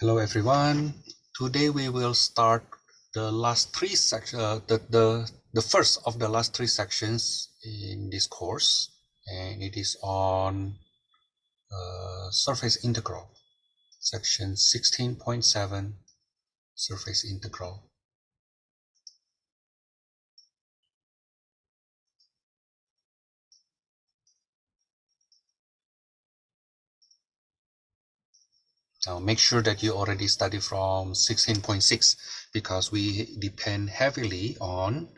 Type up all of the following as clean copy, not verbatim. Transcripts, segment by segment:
Hello everyone. Today we will start the last three sections, the first of the last three sections in this course, and it is on surface integral, section 16.7, surface integral. Now make sure that you already study from 16.6 because we depend heavily on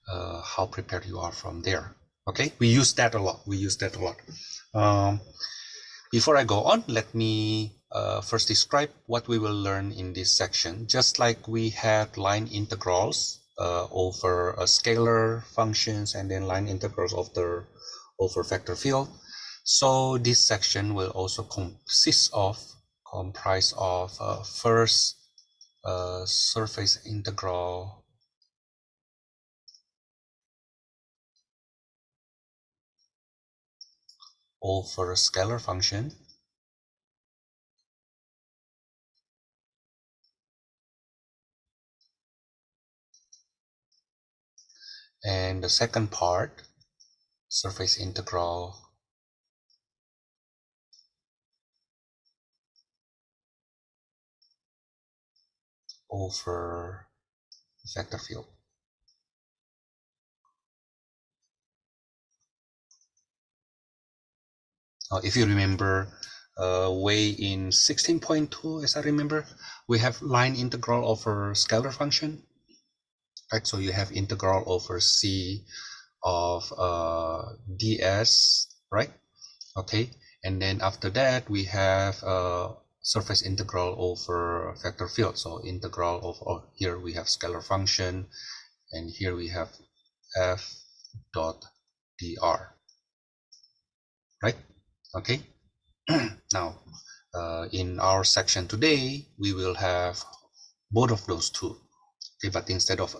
how prepared you are from there. Okay, we use that a lot. Before I go on, let me first describe what we will learn in this section. Just like we had line integrals over a scalar functions and then line integrals over vector field. So this section will also comprise of first surface integral over a scalar function, and the second part, surface integral over vector field. If you remember, way in 16.2, as I remember, we have line integral over scalar function, right? So you have integral over c of ds, right? Okay, and then after that we have surface integral over vector field. So integral of here we have scalar function, and here we have f dot dr, right? Okay. Now in our section today we will have both of those two. Okay, but instead of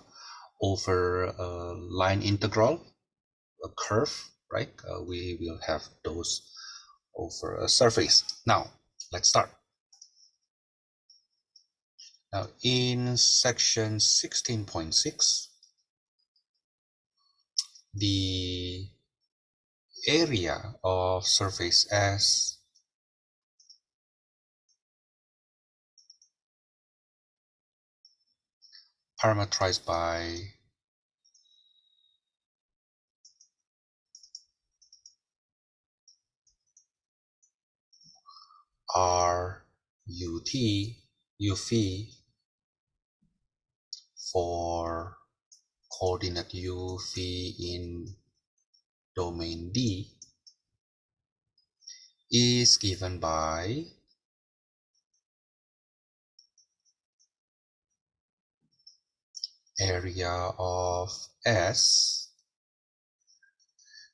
over a line integral, a curve, right, we will have those over a surface. Now let's start. Now in section 16.6, the area of surface S parameterized by r ut u phi for coordinate u phi in domain D is given by area of S,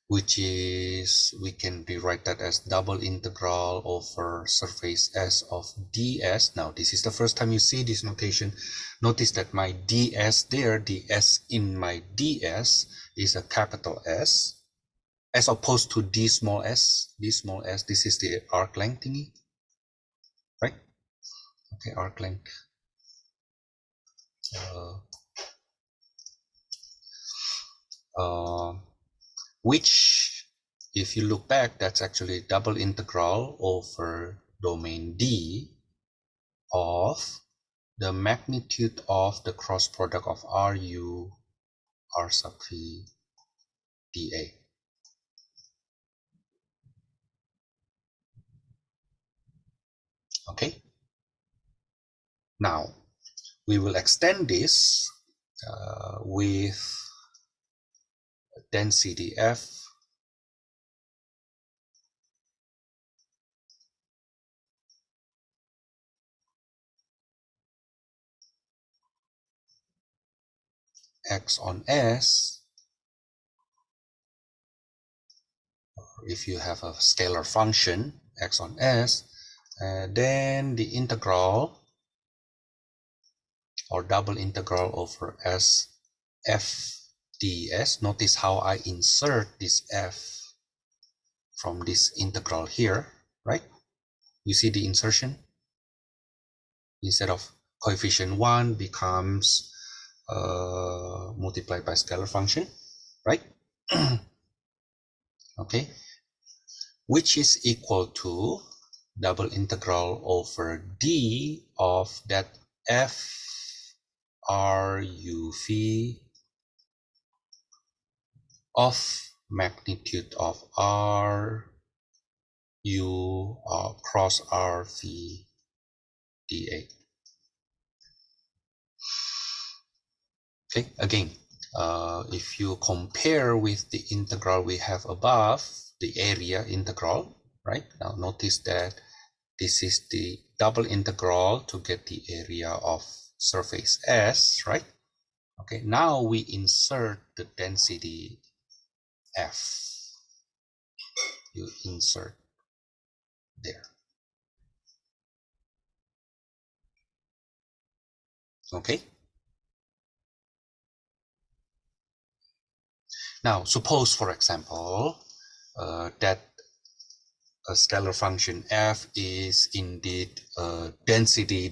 which is, we can rewrite that as double integral over surface S of ds. Now this is the first time you see this notation. Notice that my ds there, the S in my ds is a capital S, as opposed to d small s. This is the arc length thingy, right? Okay, arc length. Which, if you look back, that's actually double integral over domain D of the magnitude of the cross product of RU R sub 3 dA. Okay. Now we will extend this with density F x on S. If you have a scalar function x on S, then the integral or double integral over S f ds. Notice how I insert this f from this integral here, right? You see the insertion? instead of coefficient 1 becomes multiplied by scalar function, right? Okay, which is equal to double integral over d of that f r u v of magnitude of r u cross r v dA. Okay, again, if you compare with the integral we have above, the area integral, right? Now notice that this is the double integral to get the area of surface S, right? Okay, now we insert the density F. You insert there. Okay. Now, suppose, for example, that a scalar function f is indeed density,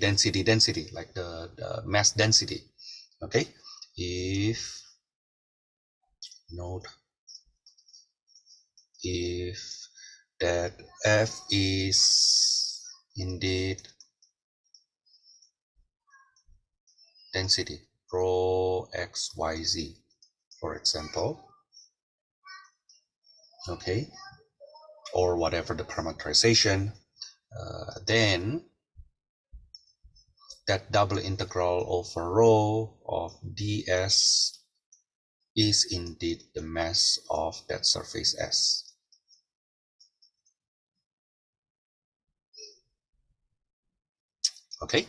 like the mass density. Okay, if note if that f is indeed density rho x y z, for example, okay, or whatever the parameterization, then that double integral over rho of ds is indeed the mass of that surface S. Okay,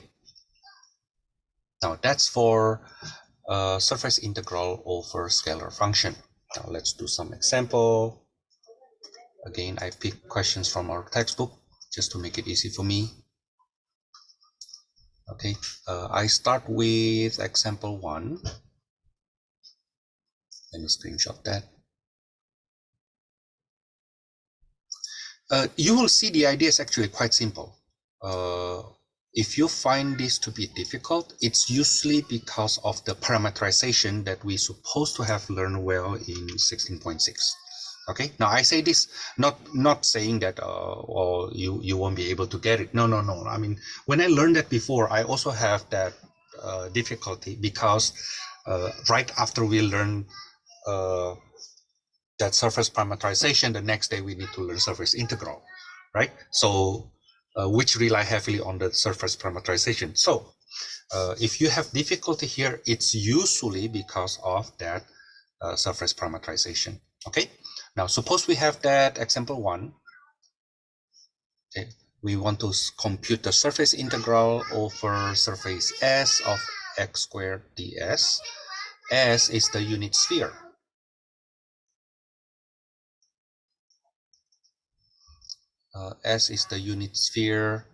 now that's for surface integral over scalar function. Now let's do some example. Again, I pick questions from our textbook just to make it easy for me. Okay, I start with example 1. Let me screenshot that. You will see the idea is actually quite simple. If you find this to be difficult, it's usually because of the parameterization that we're supposed to have learned well in 16.6. Okay, now I say this not saying that or you won't be able to get it. No. I mean, when I learned that before, I also have that difficulty because right after we learn that surface parameterization, the next day we need to learn surface integral, right? So which rely heavily on the surface parameterization. So if you have difficulty here, it's usually because of that surface parameterization. Okay, now suppose we have that example 1. Okay, we want to compute the surface integral over surface S of x squared ds. S is the unit sphere. S is the unit sphere.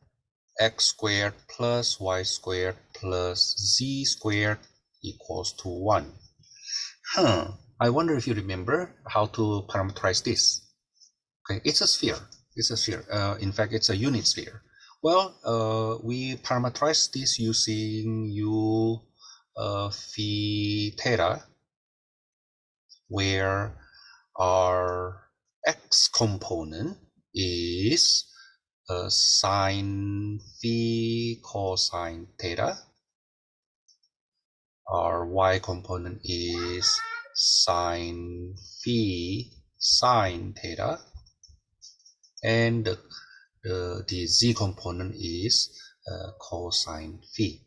X squared plus y squared plus z squared equals to 1. I wonder if you remember how to parameterize this. Okay, it's a sphere. It's a sphere. In fact, it's a unit sphere. Well, we parameterize this using u phi theta, where our x component is sine phi cosine theta. Our y component is sine phi sine theta, and the z component is cosine phi.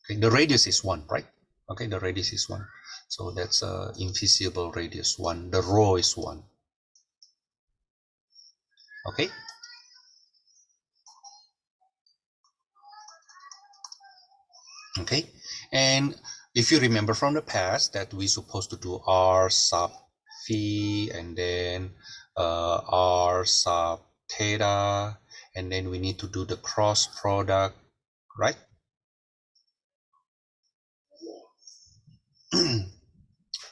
Okay, the radius is 1, right? Okay, the radius is 1. So that's invisible radius 1. The rho is 1. Okay. Okay, and if you remember from the past that we're supposed to do r sub phi and then r sub theta, and then we need to do the cross product, right?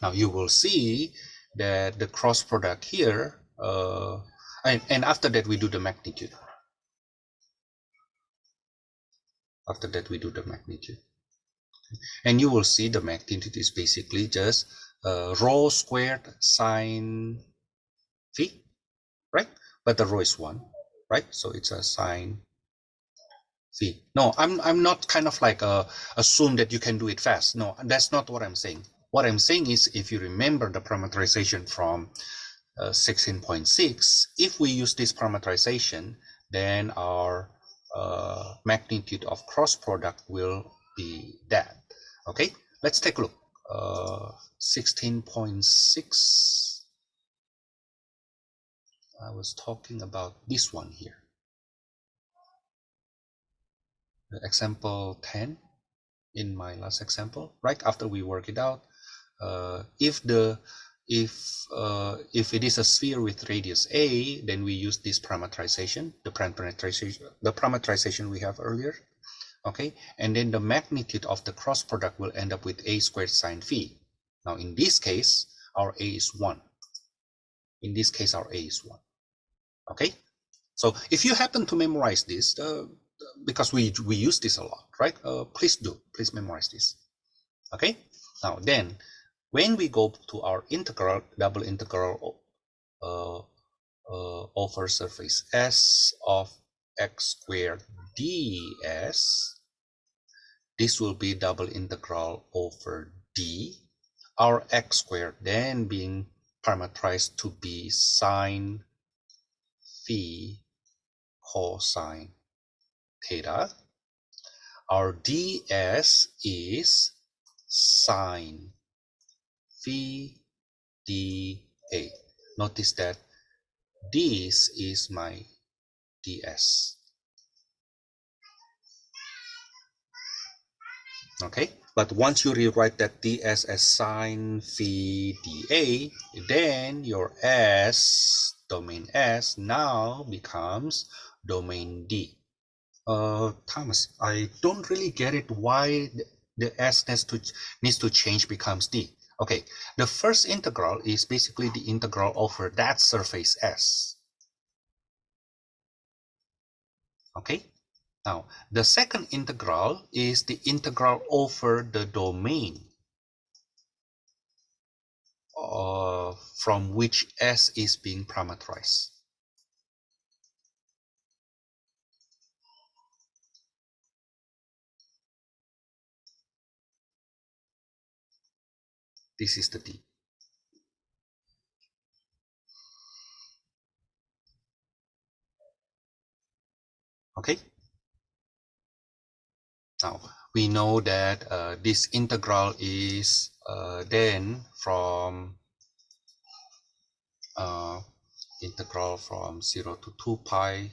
Now you will see that the cross product here, and after that we do the magnitude. After that, we do the magnitude. And you will see the magnitude is basically just rho squared sine phi, right? But the rho is 1, right? So it's a sine phi. No, I'm not kind of like assume that you can do it fast. No, that's not what I'm saying. What I'm saying is, if you remember the parameterization from 16.6, if we use this parameterization, then our magnitude of cross product will be that. Okay, let's take a look. 16.6. I was talking about this one here. The example 10 in my last example, right after we work it out. If it is a sphere with radius a, then we use this parameterization, the parameterization we have earlier. Okay, and then the magnitude of the cross product will end up with a squared sine phi. Now in this case, our a is 1. In this case, our a is 1. Okay, so if you happen to memorize this, because we use this a lot, right? Please memorize this. Okay, now then, when we go to our integral, double integral over surface S of x squared ds, this will be double integral over d, our x squared then being parameterized to be sine phi cosine theta. Our ds is sine phi dA. Notice that this is my ds. Okay, but once you rewrite that ds as sine phi dA, then your S, domain S, now becomes domain D. Thomas, I don't really get it why the S needs to change becomes D. Okay, the first integral is basically the integral over that surface S. Okay, now the second integral is the integral over the domain from which S is being parameterized. This is the D. Okay. Now we know that this integral is then from integral from 0 to 2 pi,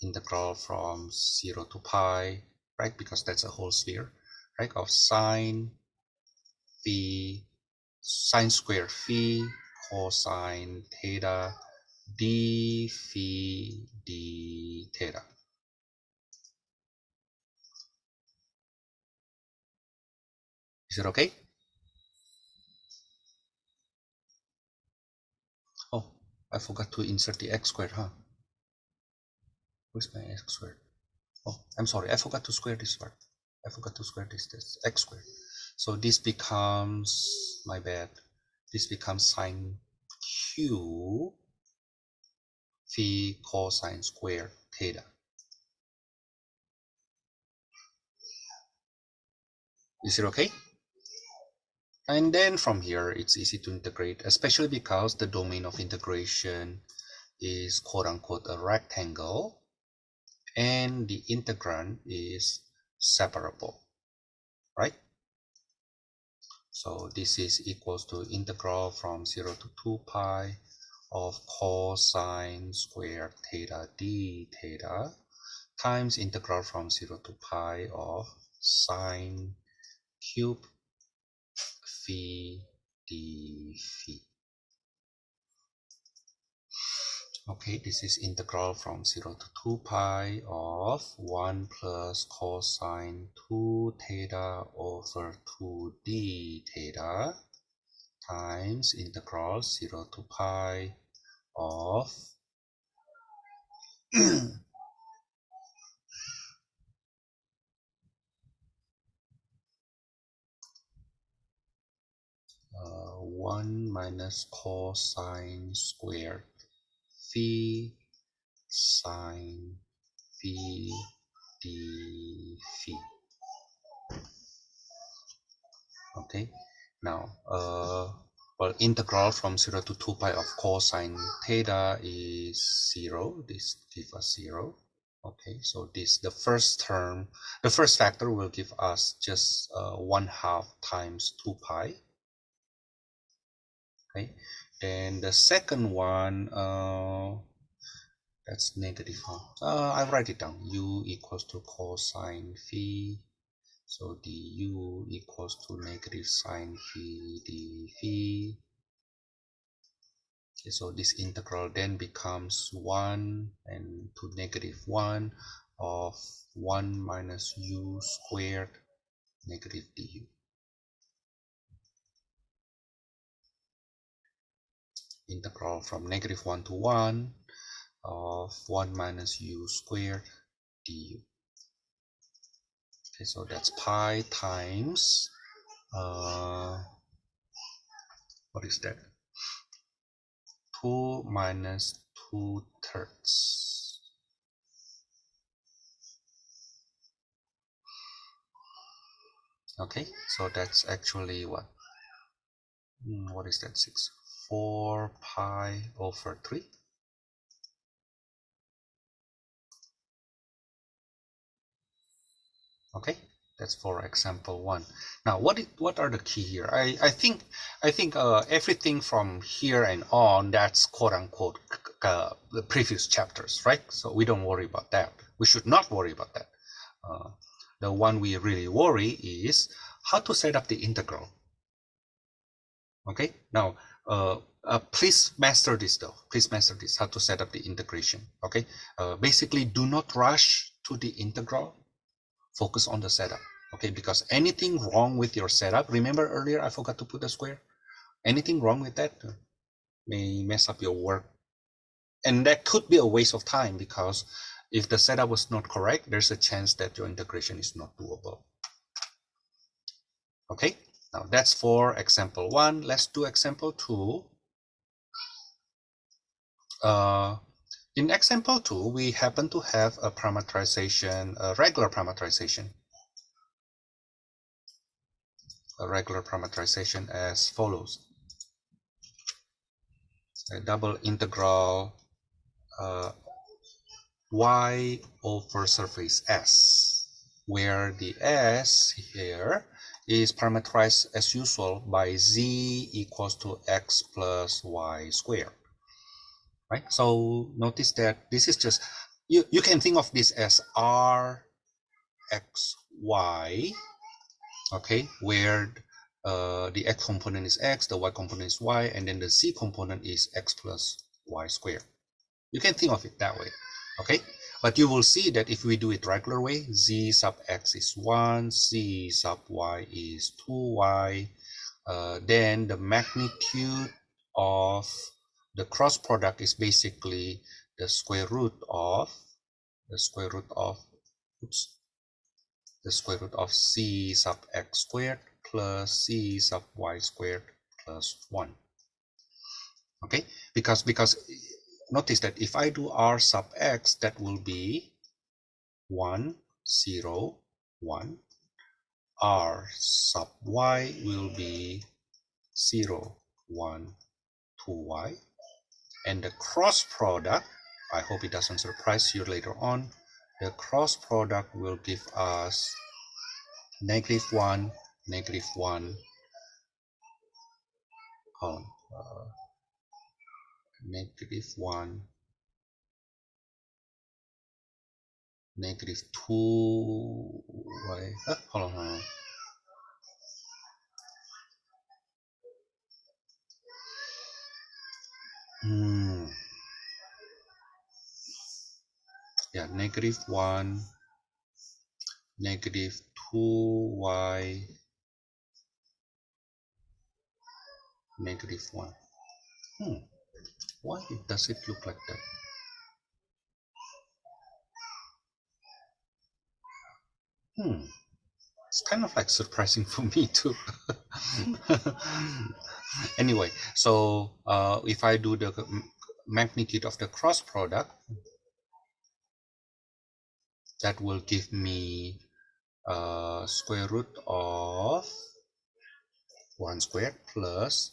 integral from 0 to pi, right? Because that's a whole sphere, right? Of sine phi, sine square phi cosine theta d phi d theta. Is it okay? Oh, I forgot to insert the x squared, huh? Where's my x squared? Oh, I'm sorry, I forgot to square this part. I forgot to square this x squared. So this becomes, my bad, this becomes sine q phi cosine squared theta. Is it okay? And then from here, it's easy to integrate, especially because the domain of integration is quote-unquote a rectangle, and the integrand is separable, right? So this is equals to integral from 0 to 2 pi of cosine squared theta d theta times integral from 0 to pi of sine cube phi d phi. Okay, this is integral from 0 to 2 pi of 1 plus cosine 2 theta over 2d theta times integral 0 to pi of 1 minus cosine squared phi sine phi d phi. Okay, now well, integral from 0 to 2 pi of cosine theta is 0. This gives us 0. Okay, so this, the first term, the first factor will give us just 1/2 times 2 pi. Okay, then the second one, that's negative. I write it down. U equals to cosine phi. So du equals to negative sine phi d phi. Okay, so this integral then becomes 1 and to negative 1 of 1 minus u squared negative du. Integral from negative 1 to 1 of 1 minus u squared du. Okay, so that's pi times, what is that? 2 minus 2/3. Okay, so that's actually what? What is that? 4 pi over 3. Okay, that's for example 1. Now, what are the key here? I think everything from here and on, that's quote unquote the previous chapters, right? So we don't worry about that. We should not worry about that. The one we really worry is how to set up the integral. Okay, now please master this though. Please master this, how to set up the integration. Okay, basically do not rush to the integral. Focus on the setup. Okay, because anything wrong with your setup, remember earlier I forgot to put a square. Anything wrong with that may mess up your work, and that could be a waste of time, because if the setup was not correct, there's a chance that your integration is not doable. Okay, now that's for example 1. Let's do example 2. In example 2, we happen to have a parameterization, a regular parameterization. A regular parameterization as follows. A double integral y over surface S, where the S here is parameterized as usual by z equals to x plus y squared. Right? So notice that this is just, you can think of this as r x y, okay, where the x component is x, the y component is y, and then the z component is x plus y squared. You can think of it that way, okay? But you will see that if we do it regular way, z sub x is 1, z sub y is 2y, then the magnitude of the cross product is basically the square root of c sub x squared plus c sub y squared plus 1. Okay, because notice that if I do r sub x, that will be 1, 0, 1. R sub y will be 0, 1, 2y. And the cross product, I hope it doesn't surprise you later on, the cross product will give us negative 1, negative 1, negative 1, negative 2y. Hold on. Yeah, negative 1, negative 2y, negative 1. Why does it look like that? It's kind of like surprising for me too. Anyway, so if I do the magnitude of the cross product, that will give me square root of 1 squared plus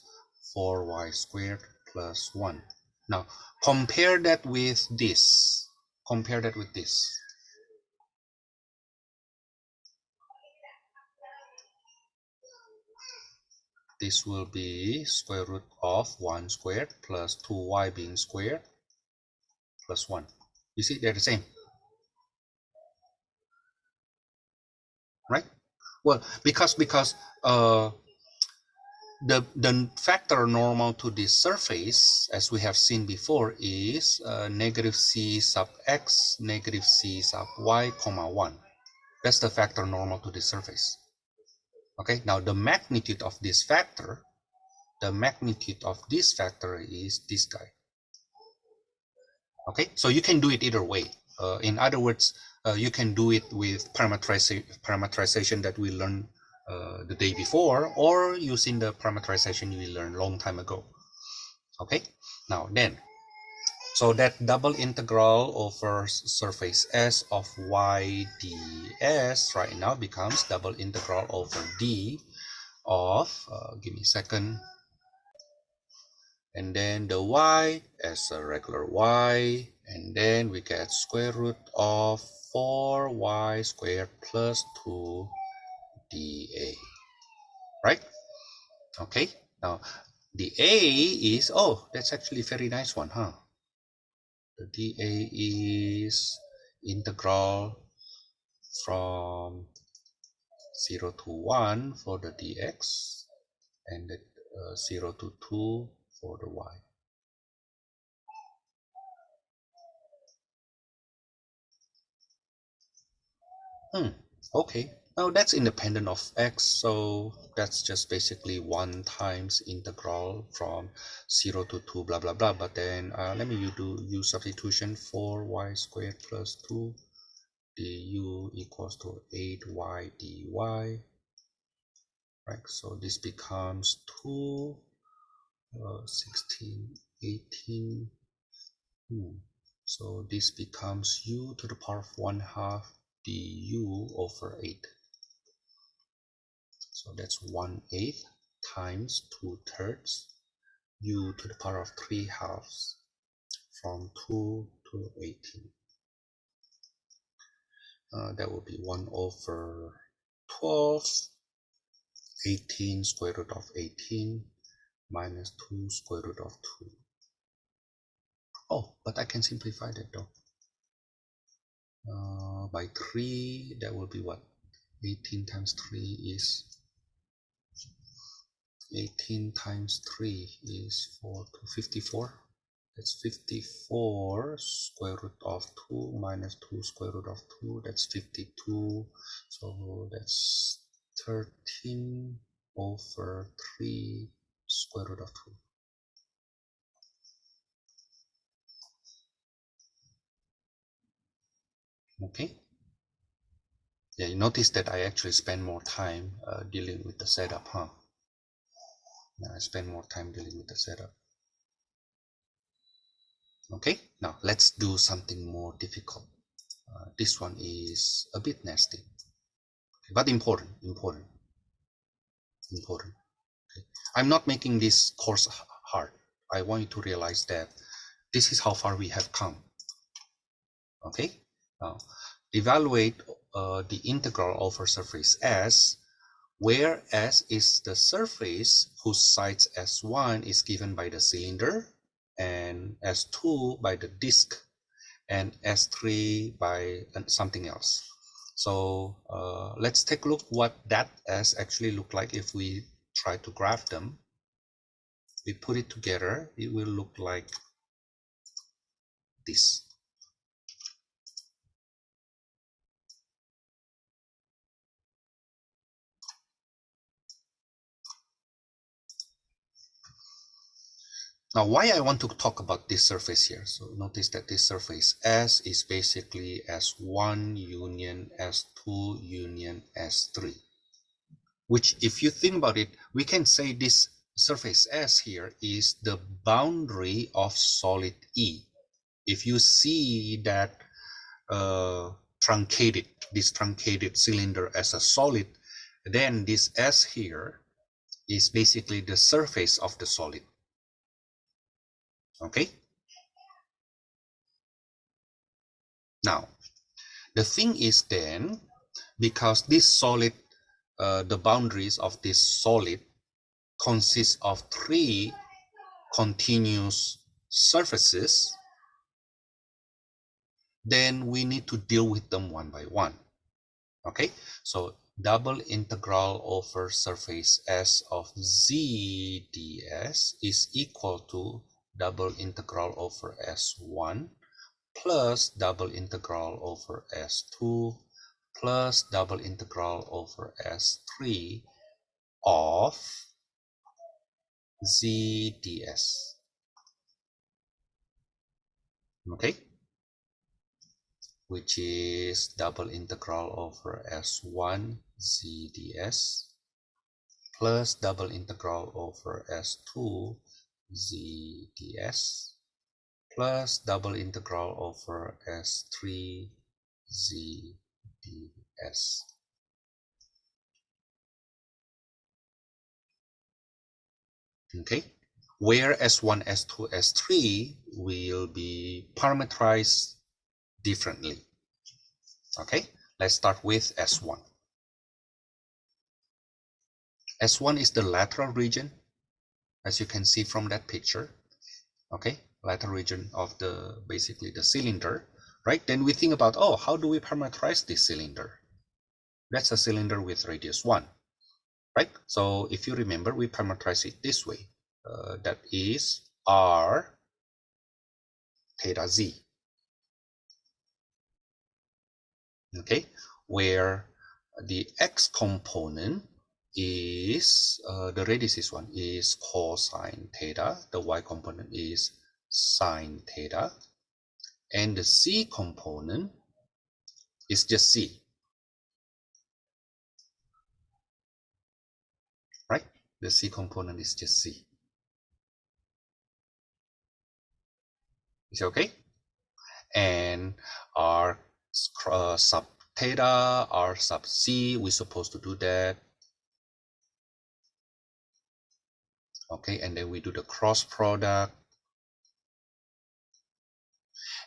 4y squared plus 1. Now compare that with this. Compare that with this. This will be square root of 1 squared plus 2y being squared plus 1. You see, they're the same, right? Well, because the factor normal to this surface, as we have seen before, is negative c sub x, negative c sub y, comma 1. That's the factor normal to this surface. Okay, now the magnitude of this factor, is this guy. Okay, so you can do it either way. In other words, you can do it with parameterization that we learned the day before, or using the parameterization we learned long time ago. Okay, now then, so that double integral over surface S of y ds right now becomes double integral over d of, give me a second, and then the y as a regular y, and then we get square root of 4y squared plus 2 dA, right? Okay, now the a is, oh, that's actually a very nice one, huh? The dA is integral from 0 to 1 for the dx, and 0 to 2 for the y. Okay, now that's independent of x, so that's just basically 1 times integral from 0 to 2 blah blah blah. But then let me do substitution. 4y squared plus 2 du equals to 8y dy, right? So this becomes 2 16 18. So this becomes u to the power of 1/2 du over 8. So that's 1/8 times 2/3 u to the power of 3/2 from 2 to 18. That will be 1 over 12, 18 square root of 18 minus 2 square root of 2. Oh, but I can simplify that though. By 3, that will be what? 18 times 3 is 54. That's 54 square root of 2 minus 2 square root of 2. That's 52. So that's 13 over 3 square root of 2. Okay. Yeah, you notice that I actually spend more time dealing with the setup, huh? Yeah, I spend more time dealing with the setup. Okay, now let's do something more difficult. This one is a bit nasty, but important. Okay. I'm not making this course hard. I want you to realize that this is how far we have come. Okay, now evaluate the integral over surface S, where S is the surface whose sides S1 is given by the cylinder, and S2 by the disk, and S3 by something else. So let's take a look what that S actually look like if we try to graph them. We put it together, it will look like this. Now, why I want to talk about this surface here? So notice that this surface S is basically S1 union S2 union S3. which if you think about it, we can say this surface S here is the boundary of solid E. If you see that this truncated cylinder as a solid, then this S here is basically the surface of the solid. Okay? Now, the thing is then, because this solid, the boundaries of this solid consist of 3 continuous surfaces, then we need to deal with them one by one. Okay, so double integral over surface S of z ds is equal to double integral over S1 plus double integral over S2 plus double integral over S3 of z ds. Okay, which is double integral over S1 z ds plus double integral over S2 z ds plus double integral over S3 z ds. Okay, where S1, S2, S3 will be parameterized differently. Okay, let's start with S1. S1 is the lateral region, as you can see from that picture. Okay, lateral region of the basically the cylinder, right? Then we think about, oh, how do we parameterize this cylinder? That's a cylinder with radius 1, right? So if you remember, we parameterize it this way. That is r theta z. Okay, where the x component is the radius is 1 is cosine theta, the y component is sine theta, and the c component is just c, right? The c component is just c. Is it okay? And r sub theta, r sub c, we're supposed to do that. Okay, and then we do the cross product,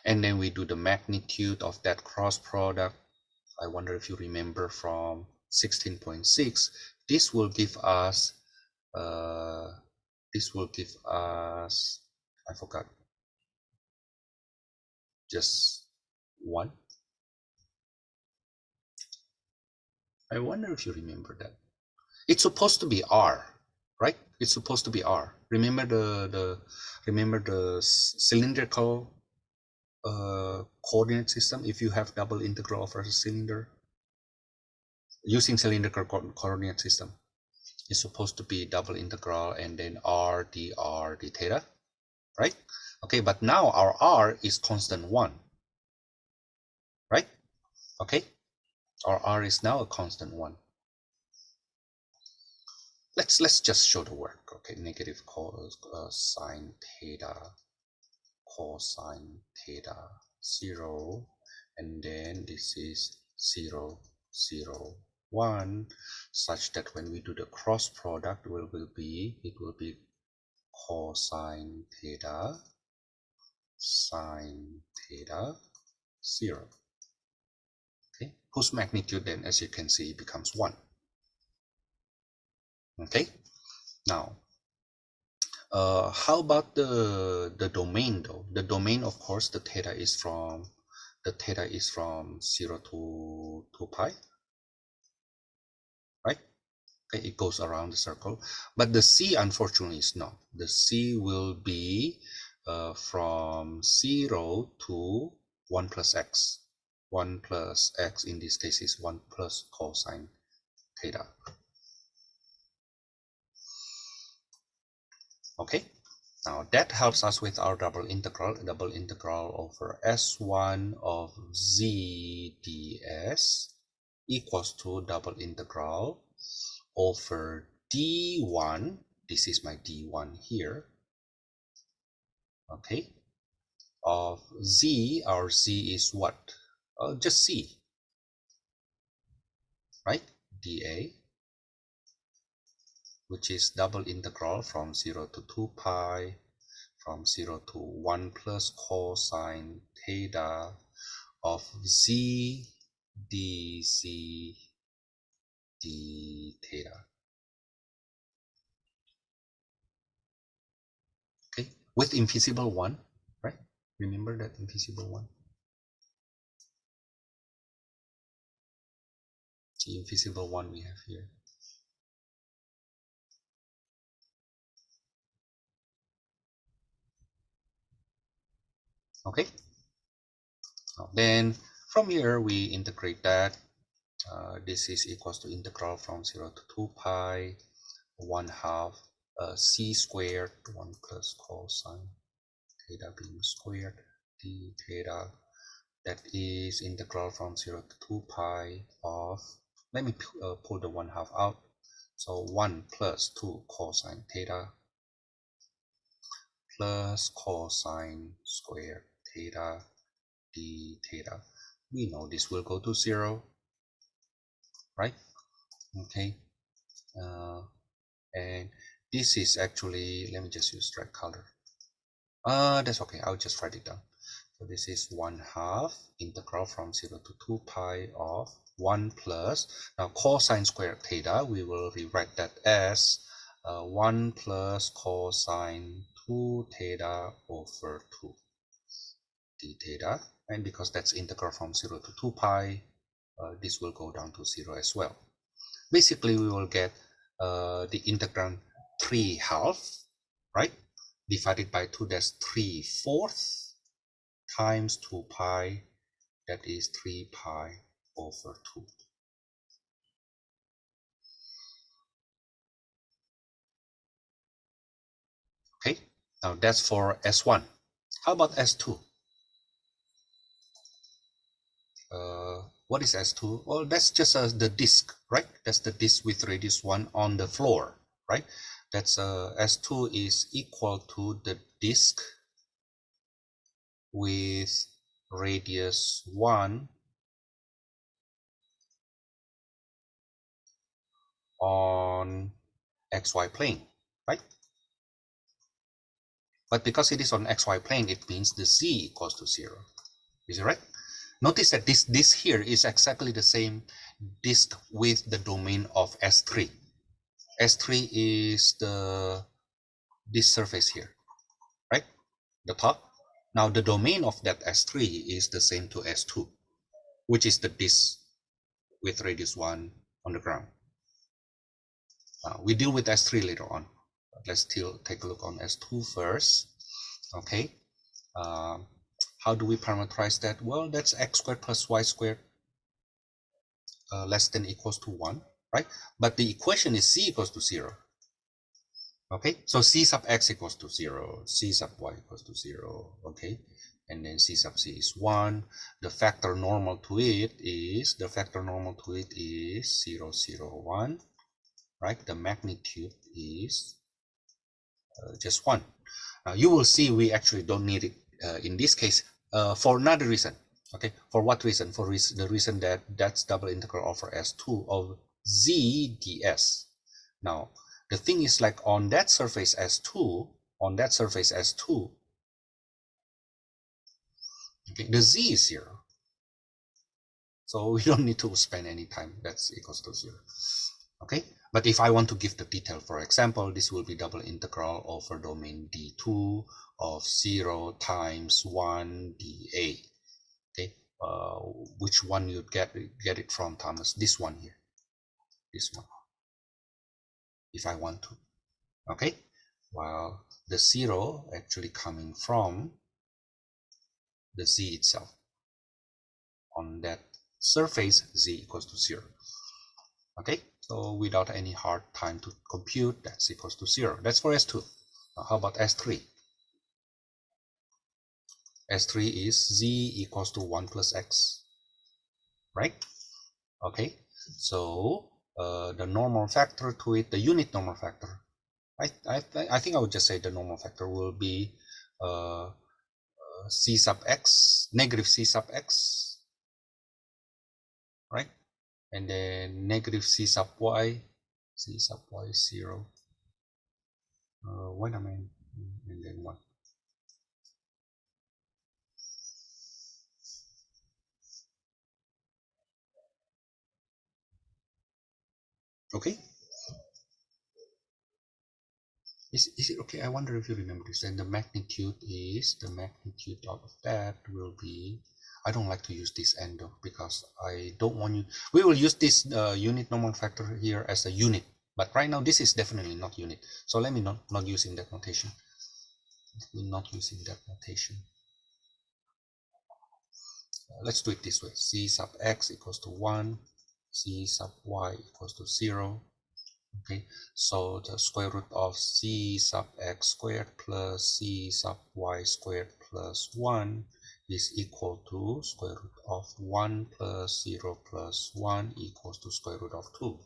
and then we do the magnitude of that cross product. I wonder if you remember from 16.6, this will give us I forgot, just 1. I wonder if you remember that. It's supposed to be r, right? It's supposed to be r. Remember the cylindrical coordinate system. If you have double integral over a cylinder using cylindrical coordinate system, it's supposed to be double integral and then r dr d theta, right? Okay, but now our r is constant 1, right? Okay, our r is now a constant 1. Let's just show the work. Okay, negative sine theta cosine theta 0, and then this is 0 0 1, such that when we do the cross product, it will be cosine theta sine theta 0. Okay, whose magnitude then, as you can see, becomes 1. Okay, now how about the domain though? The domain, of course, the theta is from 0 to 2 pi, right? Okay, it goes around the circle, but the c unfortunately is not. The c will be from 0 to 1 plus x. 1 plus x in this case is 1 plus cosine theta. Okay, now that helps us with our double integral over S1 of z ds equals to double integral over d1, this is my d1 here, okay, of z. Our z is what? Just c, right? dA, which is double integral from 0 to 2 pi, from 0 to 1 plus cosine theta of z dc d theta. Okay, with invisible one, right? Remember that invisible one? The invisible one we have here. Okay, then from here we integrate that. This is equals to integral from 0 to 2 pi 1/2 c squared 1 plus cosine theta being squared d theta, that is integral from 0 to 2 pi of, let me pull the 1/2 out, so 1 plus 2 cosine theta plus cosine squared theta d theta. We know this will go to 0, right? Okay, and this is actually, let me just use red color. That's okay, I'll just write it down. So this is 1/2 integral from 0 to 2 pi of 1 plus, now cosine squared theta, we will rewrite that as 1 plus cosine 2 theta over 2 d theta, and because that's integral from 0 to 2 pi, this will go down to 0 as well. Basically, we will get the integrand 3/2, right, divided by 2, that's 3/4 times 2 pi, that is 3 pi over 2. Okay, now that's for S1. How about S2? What is S2? Well, that's just the disk, right? That's the disk with radius 1 on the floor, right? That's S2 is equal to the disk with radius 1 on xy plane, right? But because it is on xy plane, it means the z equals to 0. Is it right? Notice that this here is exactly the same disk with the domain of S3. S3 is this surface here, right? The top. Now the domain of that S3 is the same to S2, which is the disk with radius 1 on the ground. We deal with S3 later on. Let's still take a look on S2 first. Okay. How do we parameterize that? Well, that's x squared plus y squared less than equals to 1, right? But the equation is c equals to 0. Okay, so c sub x equals to 0, c sub y equals to 0, okay? And then c sub c is 1. The factor normal to it is 0, 0, 1, right? The magnitude is just 1. Now you will see we actually don't need it in this case for another reason. Okay, for what reason? For the reason that that's double integral over S2 of z ds. Now the thing is, like on that surface S2, okay, the z is 0. So we don't need to spend any time. That's equals to 0. Okay, but if I want to give the detail, for example, this will be double integral over domain D2 of 0 times 1 dA. Okay, which one you get it from, Thomas? This one here, this one, if I want to. Okay, while the 0 actually coming from the z itself. On that surface, z equals to 0. Okay, so without any hard time to compute, that's equals to 0. That's for S2. Now how about S3? S3 is z equals to 1 plus x, right? Okay, so the normal factor to it, the unit normal factor. I think I would just say the normal factor will be c sub x, negative c sub x, right? And then negative c sub y is 0. What am I? And then 1. Okay. Is it okay? I wonder if you remember this. And the magnitude of that will be, I don't like to use this end though, because I don't want you, we will use this unit normal factor here as a unit, but right now this is definitely not unit. So let me not using that notation. Let's do it this way. C sub x equals to 1, c sub y equals to 0. Okay, so the square root of c sub x squared plus c sub y squared plus 1 is equal to square root of 1 plus 0 plus 1 equals to square root of 2.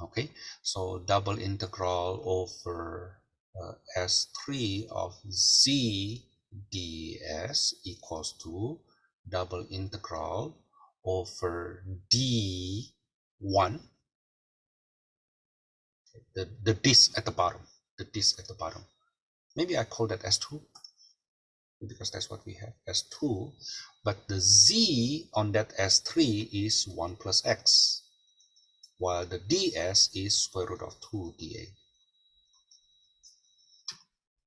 Okay, so double integral over S3 of z ds equals to double integral over d1, the disk at the bottom, Maybe I call that S2 because that's what we have, S2, but the z on that S3 is 1 plus x, while the ds is square root of 2 dA.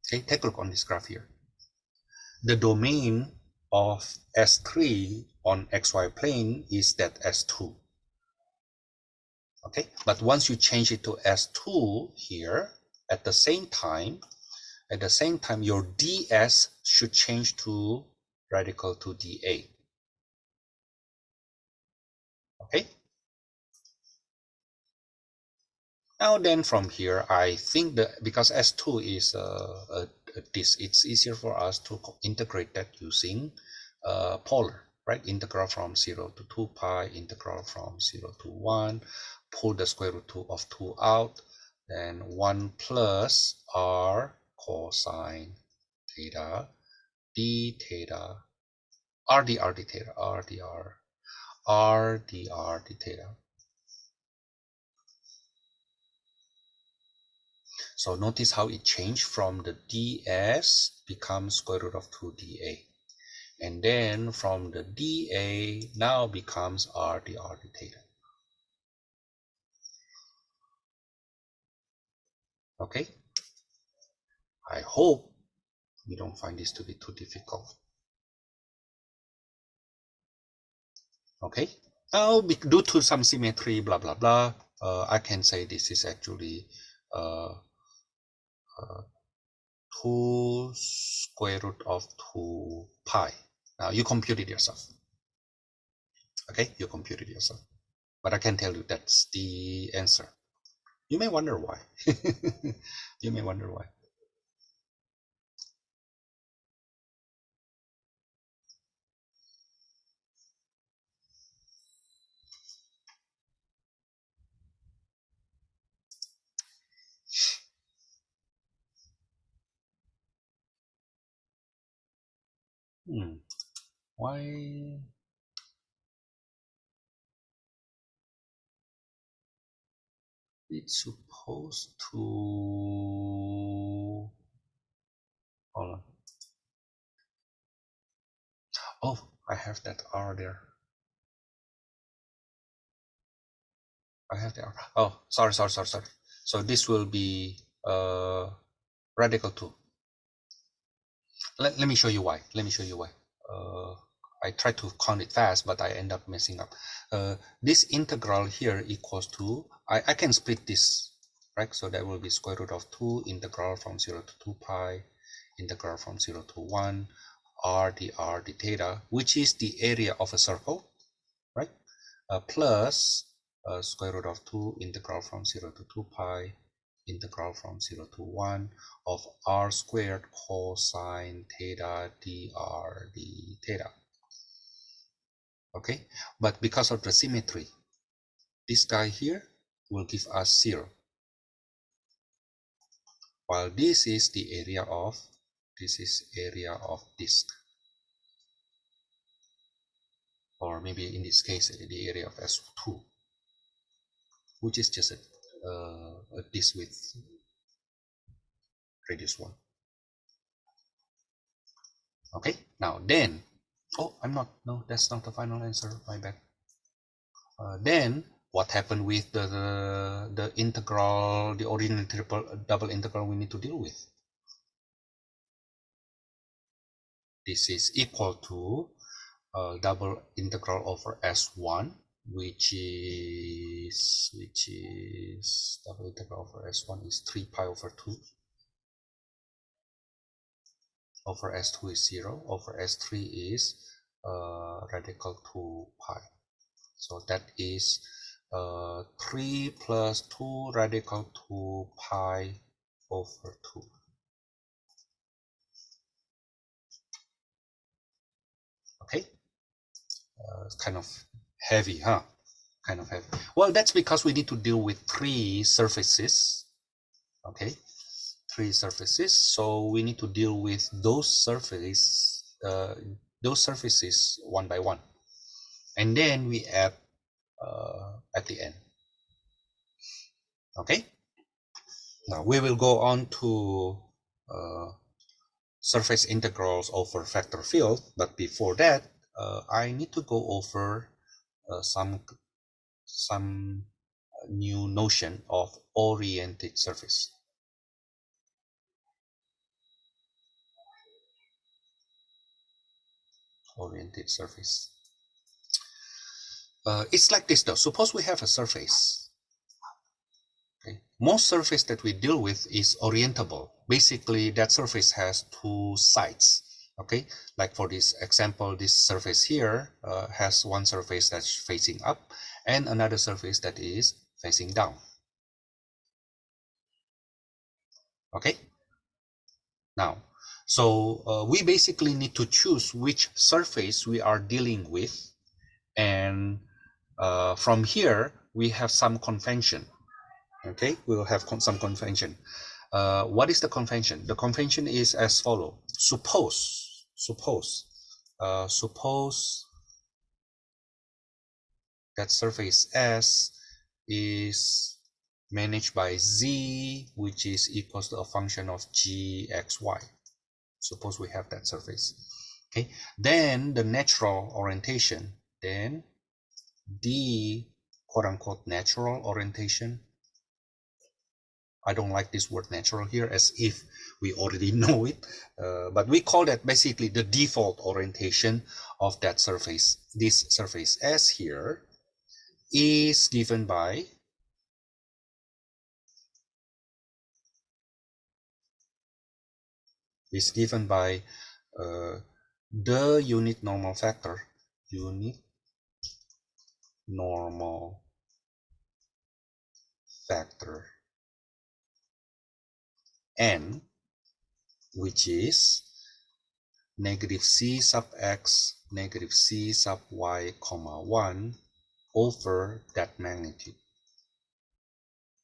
Okay, take a look on this graph here. The domain of S3 on xy plane is that S2. Okay, but once you change it to S2 here, at the same time, your ds should change to radical to dA. Okay. Now then from here, I think that because S2 is this, it's easier for us to integrate that using polar, right? Integral from 0 to 2 pi, integral from 0 to 1, pull the square root of 2 out, then 1 plus r cosine theta d theta r dr d theta r dr d theta. So notice how it changed from the ds becomes square root of 2 dA. And then from the dA now becomes r dr d theta. Okay? I hope you don't find this to be too difficult. Okay? Now, due to some symmetry, blah, blah, blah, I can say this is actually 2 square root of 2 pi. Now, you compute it yourself. Okay? You compute it yourself. But I can tell you that's the answer. You may wonder why. You may wonder why. Why? It's supposed to. Hold on. Oh, I have that R there. I have the R. Oh, sorry. So this will be radical 2. Let me show you why. I try to count it fast, but I end up messing up. This integral here equals to, I can split this, right? So that will be square root of 2 integral from 0 to 2 pi, integral from 0 to 1, r dr d theta, which is the area of a circle, right? Plus square root of 2 integral from 0 to 2 pi, integral from 0 to 1 of r squared cosine theta dr d theta. Okay, but because of the symmetry, this guy here will give us 0, while this is the area of disk, or maybe in this case the area of S2, which is just a disk with radius 1. Okay, now then, oh, no, that's not the final answer, my bad. Then what happened with the integral, the ordinary double integral we need to deal with? This is equal to double integral over S1, which is double integral over S1 is 3 pi over 2, over S2 is 0, over S3 is radical 2 pi. So that is 3 plus 2 radical 2 pi over 2. Okay, kind of heavy, huh? Kind of heavy. Well, that's because we need to deal with 3 surfaces. Okay, 3 surfaces. So we need to deal with those surfaces one by one, and then we add at the end. Okay. Now we will go on to surface integrals over vector field, but before that, I need to go over some new notion of oriented surface. Oriented surface. It's like this though. Suppose we have a surface. Okay. Most surface that we deal with is orientable. Basically, that surface has 2 sides. Okay, like for this example, this surface here has one surface that's facing up and another surface that is facing down. Okay, now, so we basically need to choose which surface we are dealing with, and from here we have some convention. Okay, we'll have some convention. What is the convention? The convention is as follows. Suppose that surface S is managed by Z, which is equals to a function of gxy. Suppose we have that surface. Okay, then the natural orientation, then the quote-unquote natural orientation. I don't like this word natural here, as if we already know it, but we call that basically the default orientation of that surface. This surface S here is given by the unit normal factor, n, which is negative c sub x, negative c sub y, comma 1 over that magnitude.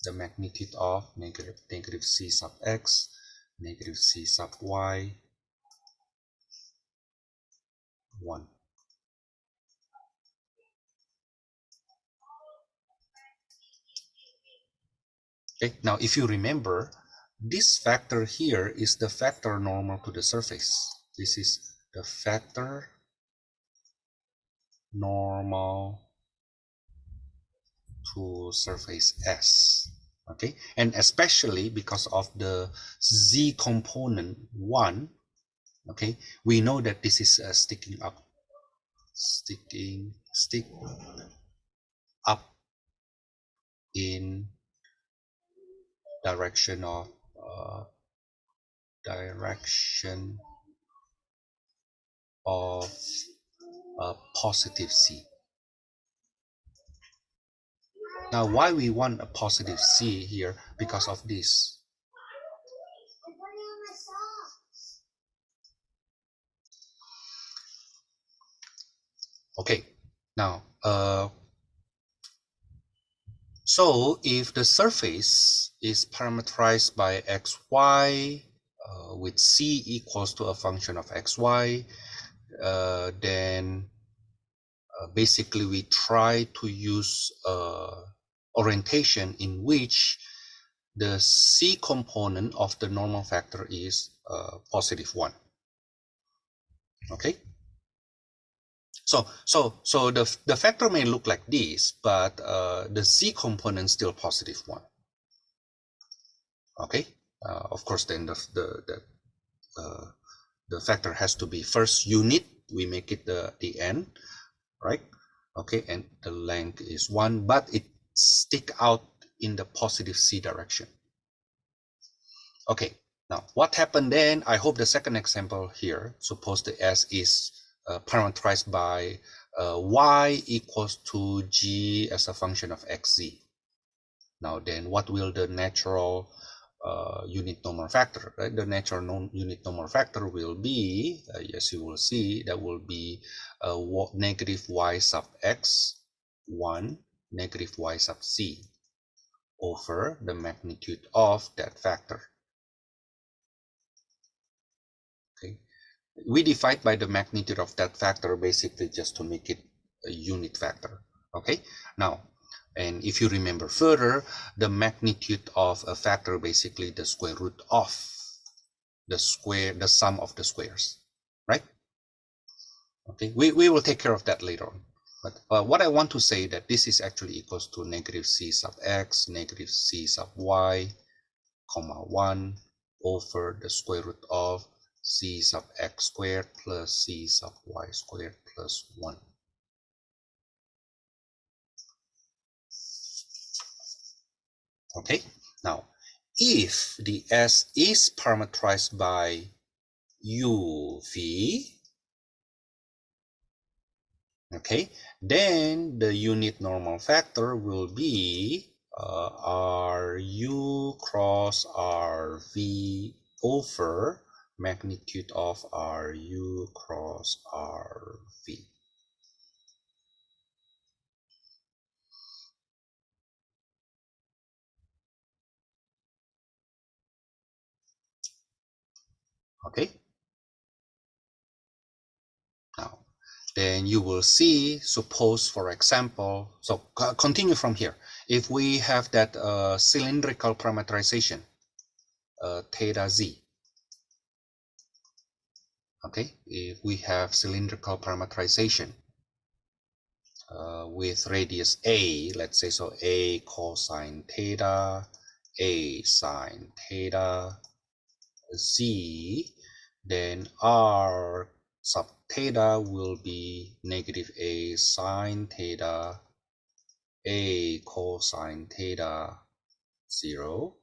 The magnitude of negative c sub x, negative c sub y, 1. Okay, now if you remember, this factor here is the factor normal to the surface. This is the factor normal to surface S. Okay, and especially because of the Z component 1, okay, we know that this is sticking up in direction of positive C. Now, why we want a positive C here? Because of this. Okay, now So if the surface is parameterized by xy with c equals to a function of xy, then basically we try to use orientation in which the c component of the normal factor is +1. Okay. So the factor may look like this, but the c component still +1. Okay. Of course, then the factor has to be first unit. We make it the n, right? Okay, and the length is 1, but it stick out in the positive c direction. Okay, now what happened then? I hope the second example here, suppose the s is parameterized by y equals to g as a function of xz. Now then, what will the natural unit normal factor, right? The natural unit normal factor will be, as you will see, that will be negative y sub x 1 negative y sub c over the magnitude of that factor. Okay, we divide by the magnitude of that factor basically just to make it a unit factor. Okay, now, and if you remember further, the magnitude of a factor basically the square root of the sum of the squares, right? Okay, we will take care of that later on. But what I want to say that this is actually equals to negative c sub x negative c sub y comma 1 over the square root of c sub x squared plus c sub y squared plus 1. Okay, now if the S is parameterized by uv, okay, then the unit normal factor will be Ru cross Rv over magnitude of Ru cross Rv. Okay, now then you will see, suppose for example, so continue from here. If we have that cylindrical parameterization, theta z, okay, if we have cylindrical parameterization with radius a, let's say, so a cosine theta, a sine theta, z, then r sub theta will be negative a sine theta, a cosine theta 0,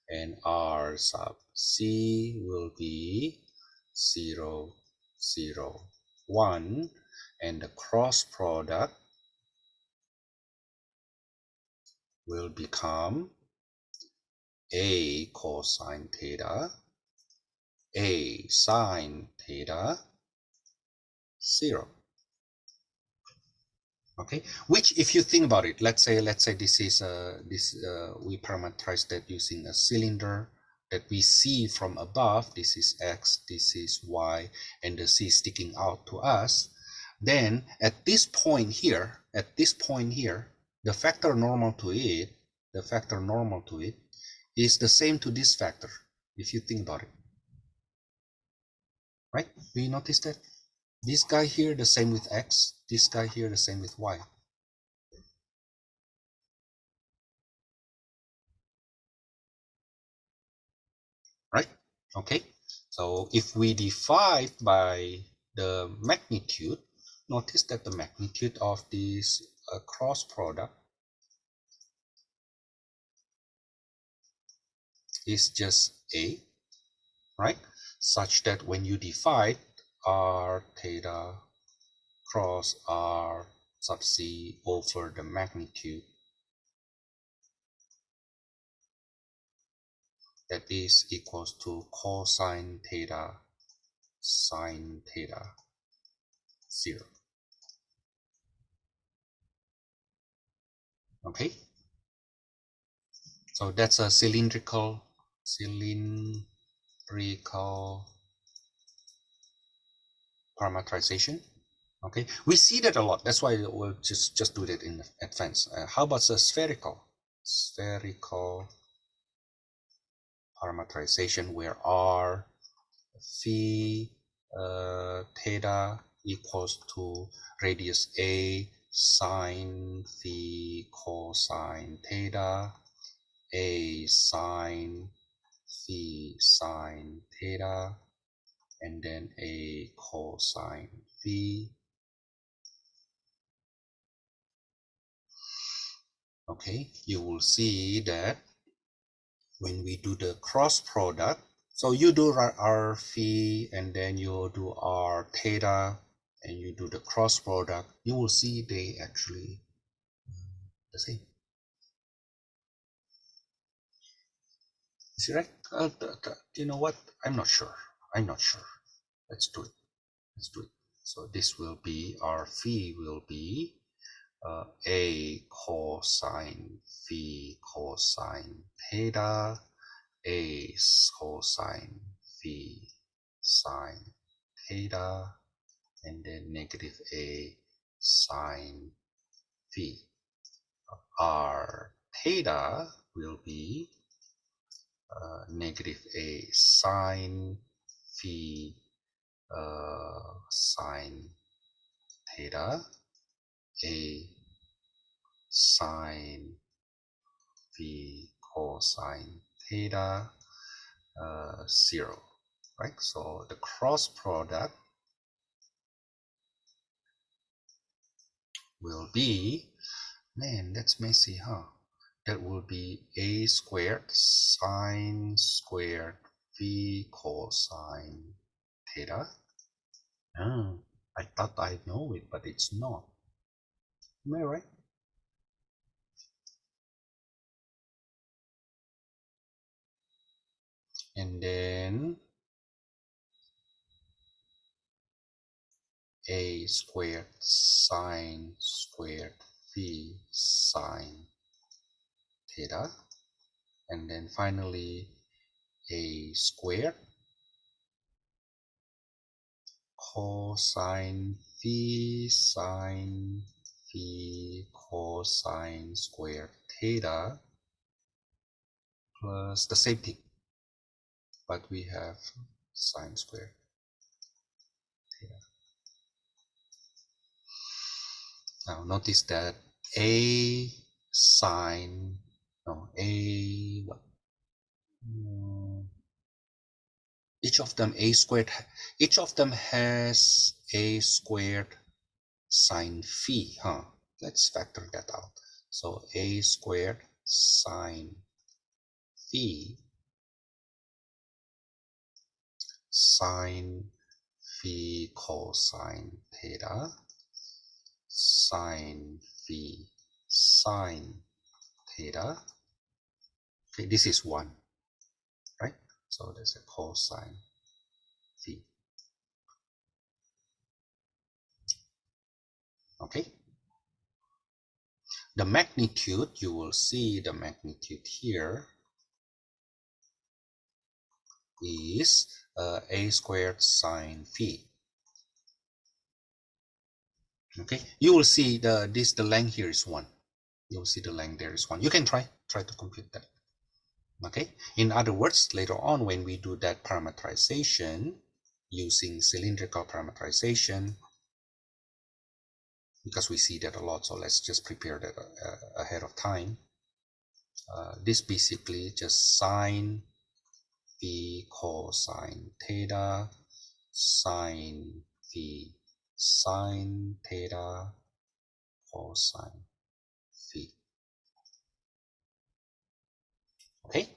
and r sub c will be 0, 0, 1, and the cross product will become a cosine theta, a sine theta 0. Okay, which if you think about it, let's say this is we parameterize that using a cylinder that we see from above. This is x, this is y, and the c sticking out to us. Then at this point here, the factor normal to it is the same to this factor, if you think about it, right? Do you notice that this guy here the same with x, this guy here the same with y? Right? Okay, so if we divide by the magnitude, notice that the magnitude of this cross product is just a, right? Such that when you divide r theta cross r sub c over the magnitude, that is equals to cosine theta sine theta 0. Okay, So that's a cylindrical parametrization. Okay, we see that a lot. That's why we'll just do that in advance. How about the spherical parametrization, where r phi theta equals to radius a sine phi cosine theta, a sine phi sine theta, and then a cosine phi. Okay, you will see that when we do the cross product, so you do r phi and then you do r theta and you do the cross product, you will see they actually the same. Is it right? You know what? I'm not sure. Let's do it. So this will be, our phi will be a cosine phi cosine theta, a cosine phi sine theta, and then negative a sine phi. R theta will be negative a sine phi sine theta, a sine phi cosine theta, 0, right? So the cross product will be, man, that's messy, huh? That will be a squared sine squared phi cosine theta. I thought I know it, but it's not. Am I right? And then a squared sine squared phi sine theta. And then finally a squared cosine phi sine phi cosine squared theta plus the same thing, but we have sine squared theta. Now notice that a sine, no, a what? Each of them a squared, each of them has a squared sine phi, huh? Let's factor that out. So a squared sine phi sine phi cosine theta sine phi sine theta. Okay, this is 1, right? So there's a cosine phi. Okay. The magnitude, you will see the magnitude here is a squared sine phi. Okay, you will see the length here is 1. You will see the length there is 1. You can try to compute that. Okay, in other words, later on when we do that parameterization using cylindrical parameterization, because we see that a lot, so let's just prepare that ahead of time. This basically just sine phi cosine theta sine phi sine theta cosine phi. Okay.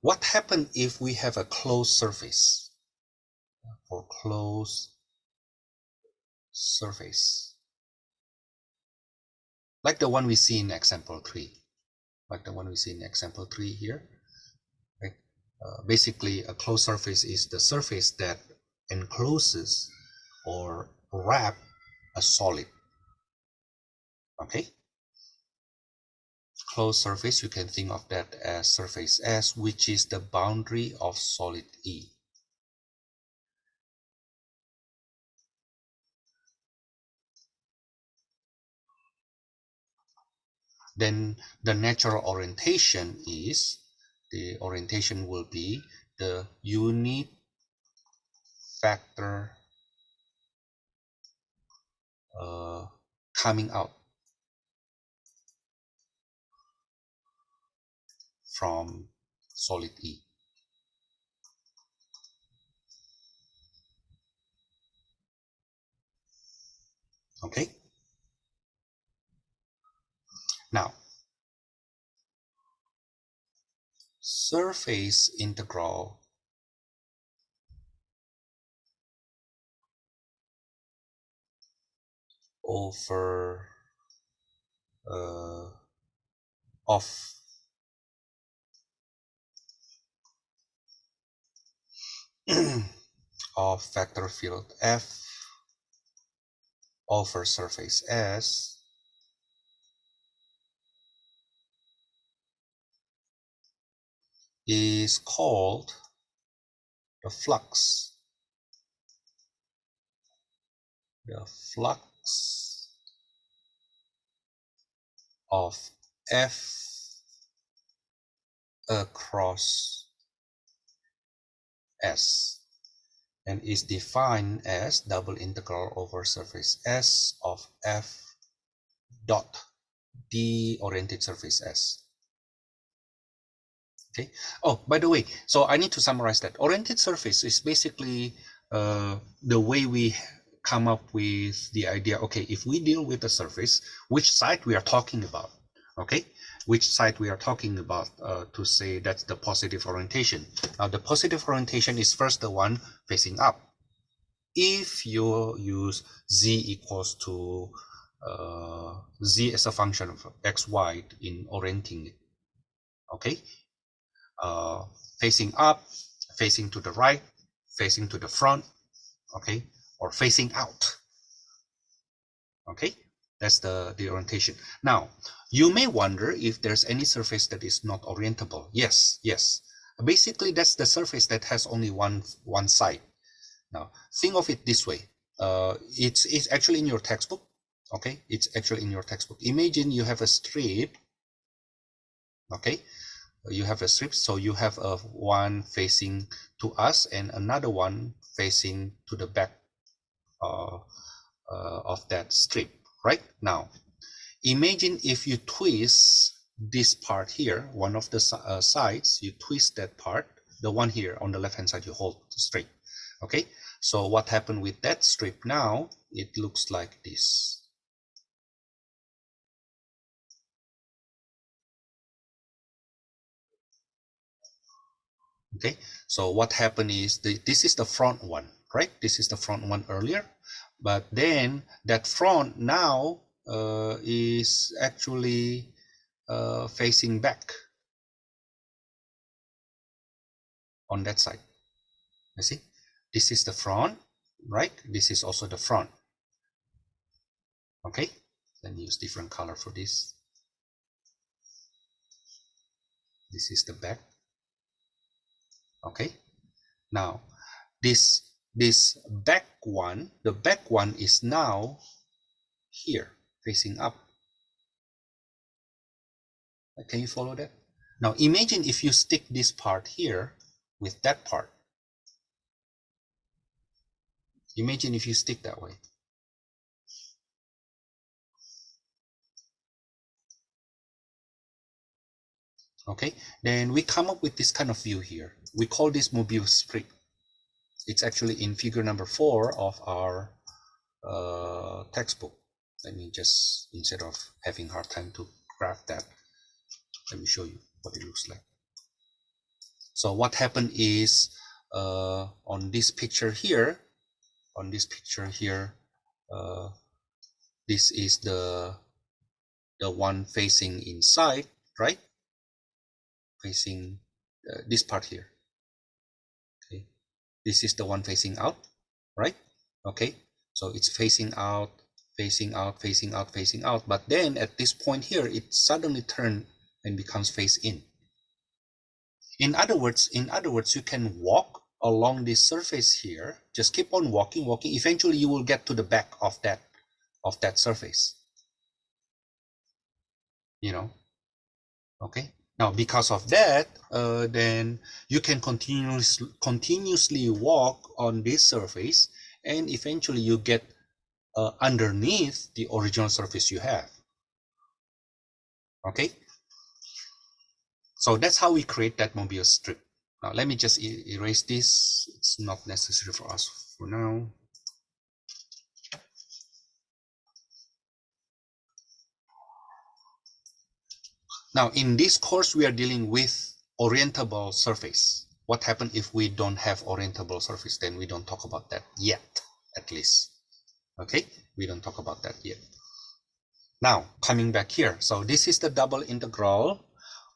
What happens if we have a closed surface? For closed surface, like the one we see in example 3, here, right? Basically, a closed surface is the surface that encloses or wrap a solid. Okay, closed surface, you can think of that as surface S, which is the boundary of solid E. Then the natural orientation is, the orientation will be the unit vector coming out from solid E. Okay, now surface integral over of of vector field F over surface S is called the flux. The flux of F across S, and is defined as double integral over surface S of F dot D oriented surface S. Okay. Oh, by the way, so I need to summarize that. Oriented surface is basically the way we come up with the idea, okay, if we deal with a surface, which side we are talking about, okay? Which side we are talking about to say that's the positive orientation. Now, the positive orientation is first the one facing up. If you use z equals to z as a function of x, y in orienting it, okay? Facing up, facing to the right, facing to the front, okay, or facing out. Okay, that's the orientation. Now, you may wonder if there's any surface that is not orientable. Yes, yes. Basically, that's the surface that has only one side. Now, think of it this way. It's actually in your textbook. Okay, it's actually in your textbook. Imagine you have a strip. Okay, you have a strip, so you have a one facing to us and another one facing to the back of that strip. Right now, imagine if you twist this part here, one of the sides, you twist that part, the one here on the left hand side, you hold straight. Okay, so what happened with that strip now? It looks like this. Okay, so what happened is this is the front one, right? This is the front one earlier, but then that front now is actually facing back on that side. You see, this is the front, right? This is also the front. Okay, let me use different color for this. This is the back. Okay, now this back one, the back one is now here facing up. Can you follow that? Now imagine if you stick this part here with that part. Imagine if you stick that way. Okay, then we come up with this kind of view here. We call this Mobius strip. It's actually in figure number 4 of our textbook. Let me just, instead of having hard time to graph that, let me show you what it looks like. So what happened is on this picture here, this is the one facing inside, right? Facing this part here. Okay, this is the one facing out, right? Okay, So it's facing out, facing out, facing out, facing out. But then at this point here, it suddenly turns and becomes face in. In other words, you can walk along this surface here. Just keep on walking, walking. Eventually, you will get to the back of that surface. You know, okay. Now, because of that, then you can continuously walk on this surface, and eventually you get underneath the original surface you have. Okay, so that's how we create that Mobius strip. Now let me just erase this. It's not necessary for us for now. Now in this course we are dealing with orientable surface. What happens if we don't have orientable surface? Then we don't talk about that yet, at least. Okay, we don't talk about that yet. Now coming back here, so this is the double integral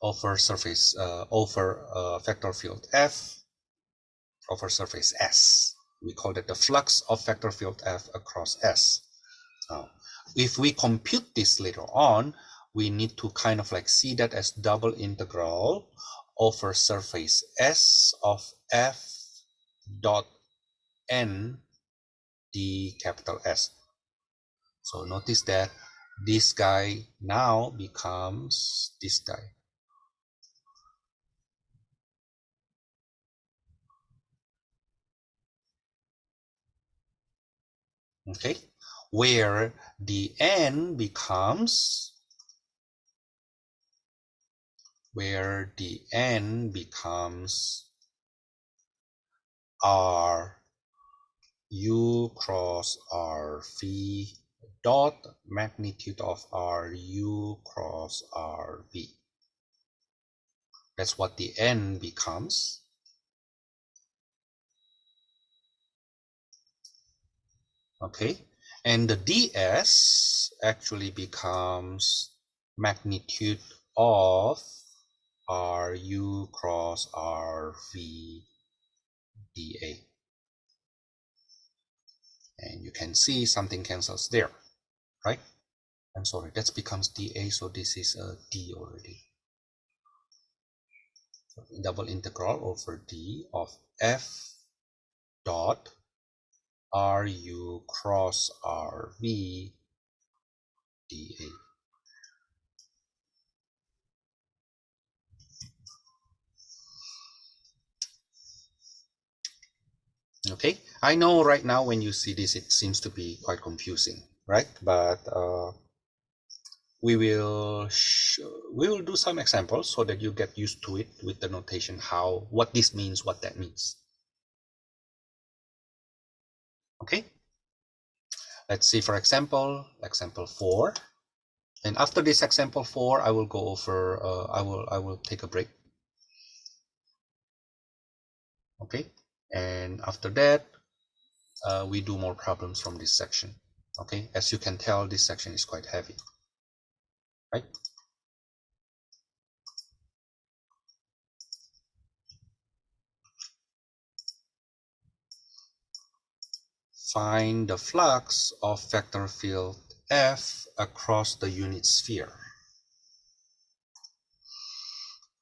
over surface over vector field F over surface S. We call it the flux of vector field F across S. Now, if we compute this later on, we need to kind of like see that as double integral over surface S of F dot N d capital S. So notice that this guy now becomes this guy. Okay, where the N becomes R U cross R V dot magnitude of R U cross R V. That's what the N becomes. Okay, and the ds actually becomes magnitude of RU cross RV dA. And you can see something cancels there, right? I'm sorry, that becomes dA, so this is a d already. So double integral over d of f dot RU cross RV dA. Okay, I know right now when you see this, it seems to be quite confusing, right? But we will do some examples so that you get used to it with the notation, what this means, what that means. Okay, let's see, for example 4. And after this example 4, I will go over, I will take a break. Okay, and after that, we do more problems from this section. Okay, as you can tell, this section is quite heavy, right? Find the flux of vector field F across the unit sphere.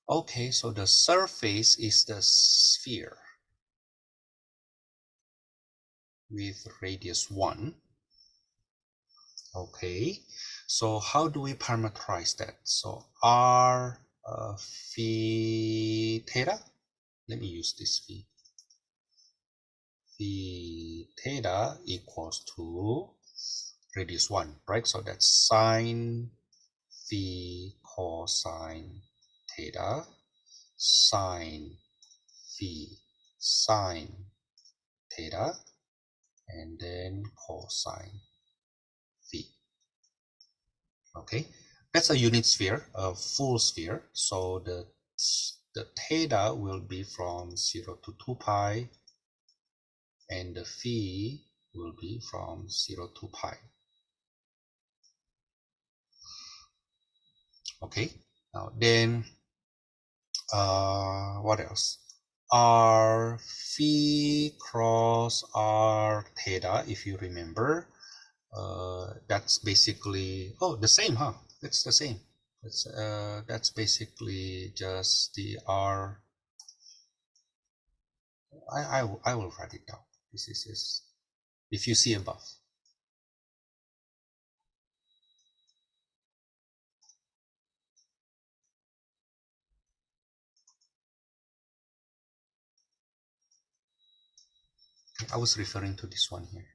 Okay, so the surface is the sphere with radius 1. Okay, so how do we parameterize that? So r phi theta, let me use this phi theta equals to radius 1, right? So that's sine phi cosine theta sine phi sine theta and then cosine phi. Okay, that's a unit sphere, a full sphere. So the theta will be from 0 to 2 pi and the phi will be from 0 to pi. Okay, now then what else? R phi cross R theta, if you remember. That's basically, oh, the same, huh? It's the same. That's basically just the R. I will write it down. This is if you see above. I was referring to this one here.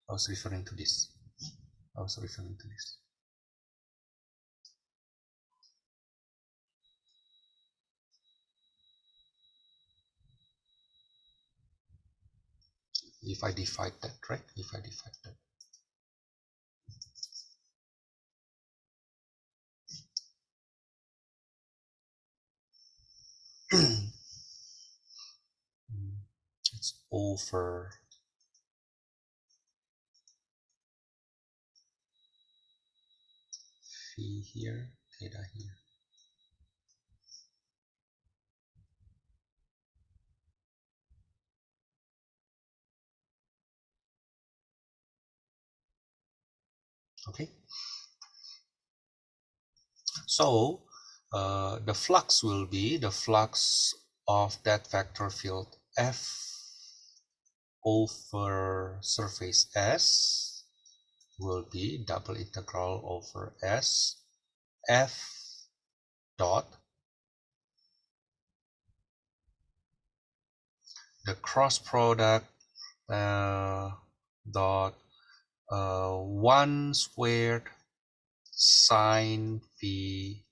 I was referring to this. I was referring to this. If I divide that, right? If I divide that. It's over phi here, theta here. Okay. So the flux will be the flux of that vector field F over surface S will be double integral over S F dot the cross product dot 1 squared sine phi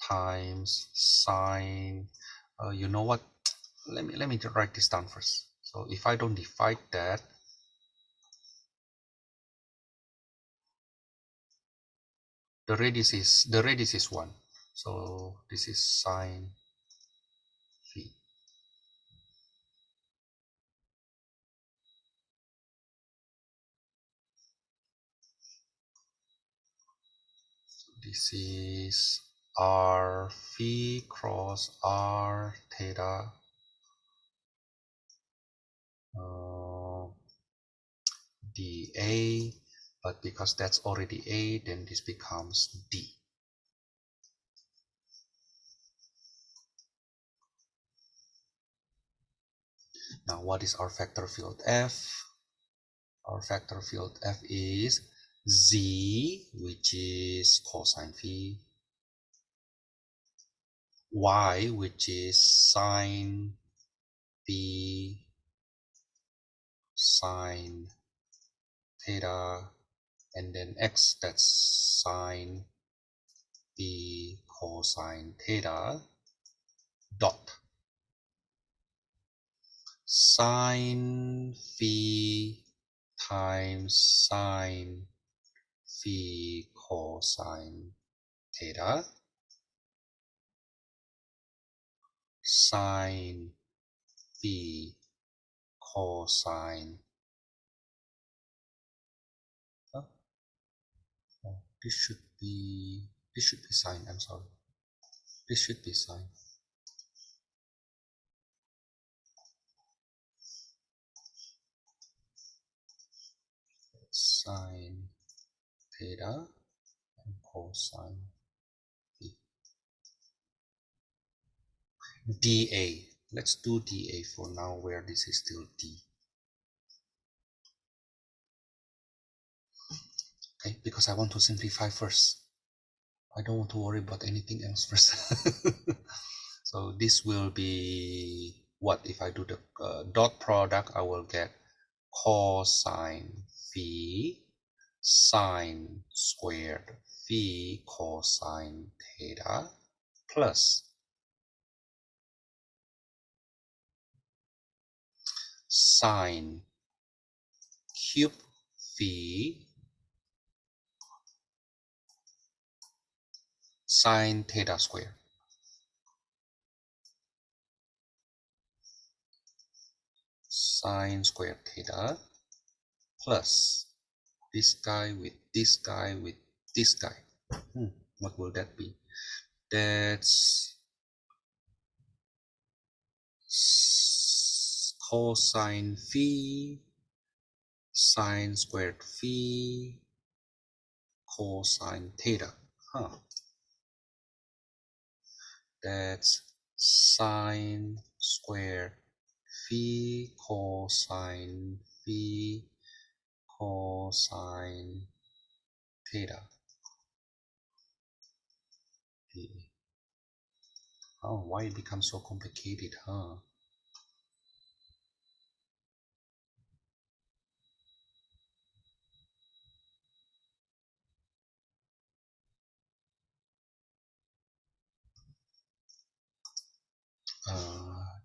times sine, you know what, let me write this down first. So if I don't divide that, the radius is 1, so this is sine phi. So this is R phi cross R theta dA, but because that's already A, then this becomes D. Now what is our vector field F? Our vector field F is Z, which is cosine phi, Y, which is sine phi sine theta, and then X, that's sine phi cosine theta, dot sine phi times sine phi cosine theta sine phi cosine, oh, this should be sine, I'm sorry, this should be sine, sine theta and cosine phi. dA, let's do dA for now, where this is still d. Okay, because I want to simplify first. I don't want to worry about anything else first. So this will be what? If I do the dot product, I will get cosine phi sine squared phi cosine theta plus sine cube phi sine theta squared. Sine squared theta plus this guy with this guy with this guy. What will that be? That's cosine phi sine squared phi cosine theta. That's sine squared phi cosine phi cosine theta. Oh, why it becomes so complicated, huh?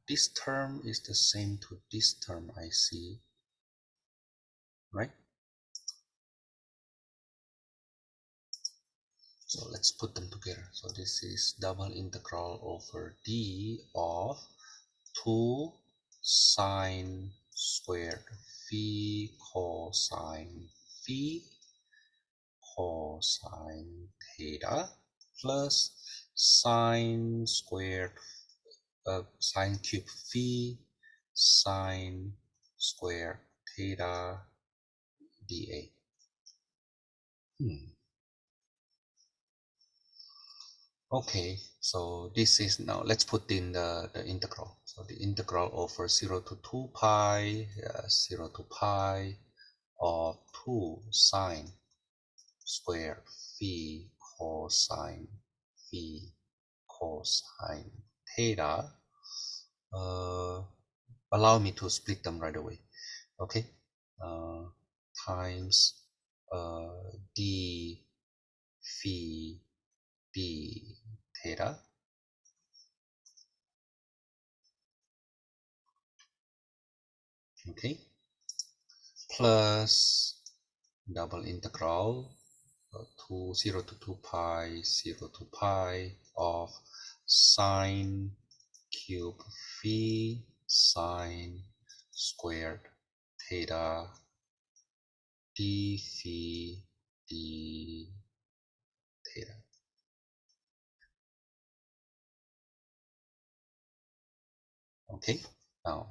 This term is the same to this term, I see, right? So let's put them together. So this is double integral over d of 2 sine squared phi cosine phi cosine theta plus sine squared sine cube phi sine square theta dA. Okay, so this is now, let's put in the integral. So the integral over 0 to 2 pi, 0 to pi of 2 sine square phi cosine phi cosine theta. Allow me to split them right away. Okay, times d phi d theta okay, plus double integral to 0 to 2 pi 0 to pi of sine cube phi sine squared theta d phi d theta. Okay, now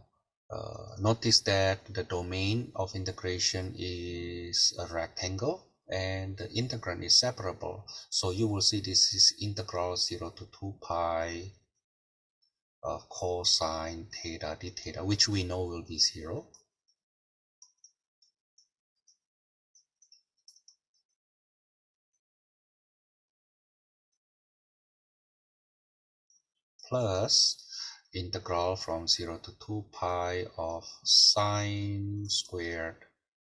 notice that the domain of integration is a rectangle and the integrand is separable. So you will see this is integral 0 to 2 pi cosine theta d theta, which we know will be 0. Plus integral from 0 to 2 pi of sine squared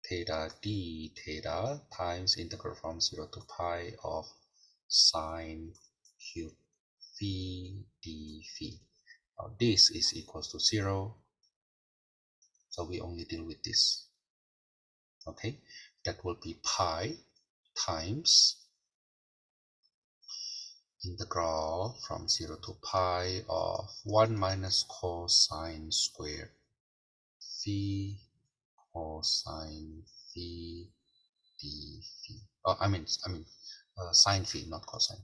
theta d theta times integral from 0 to pi of sine cube phi d phi. Now this is equals to 0, so we only deal with this. Okay, that will be pi times integral from 0 to pi of 1 minus cosine squared phi cosine phi d phi. Oh, I mean sine phi, not cosine.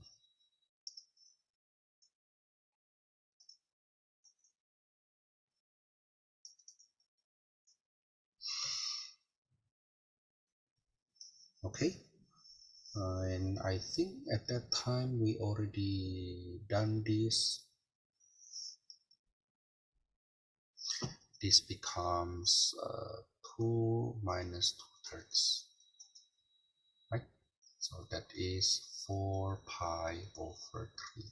Okay, and I think at that time we already done this. This becomes 2 minus 2/3, right? So that is 4 pi over 3.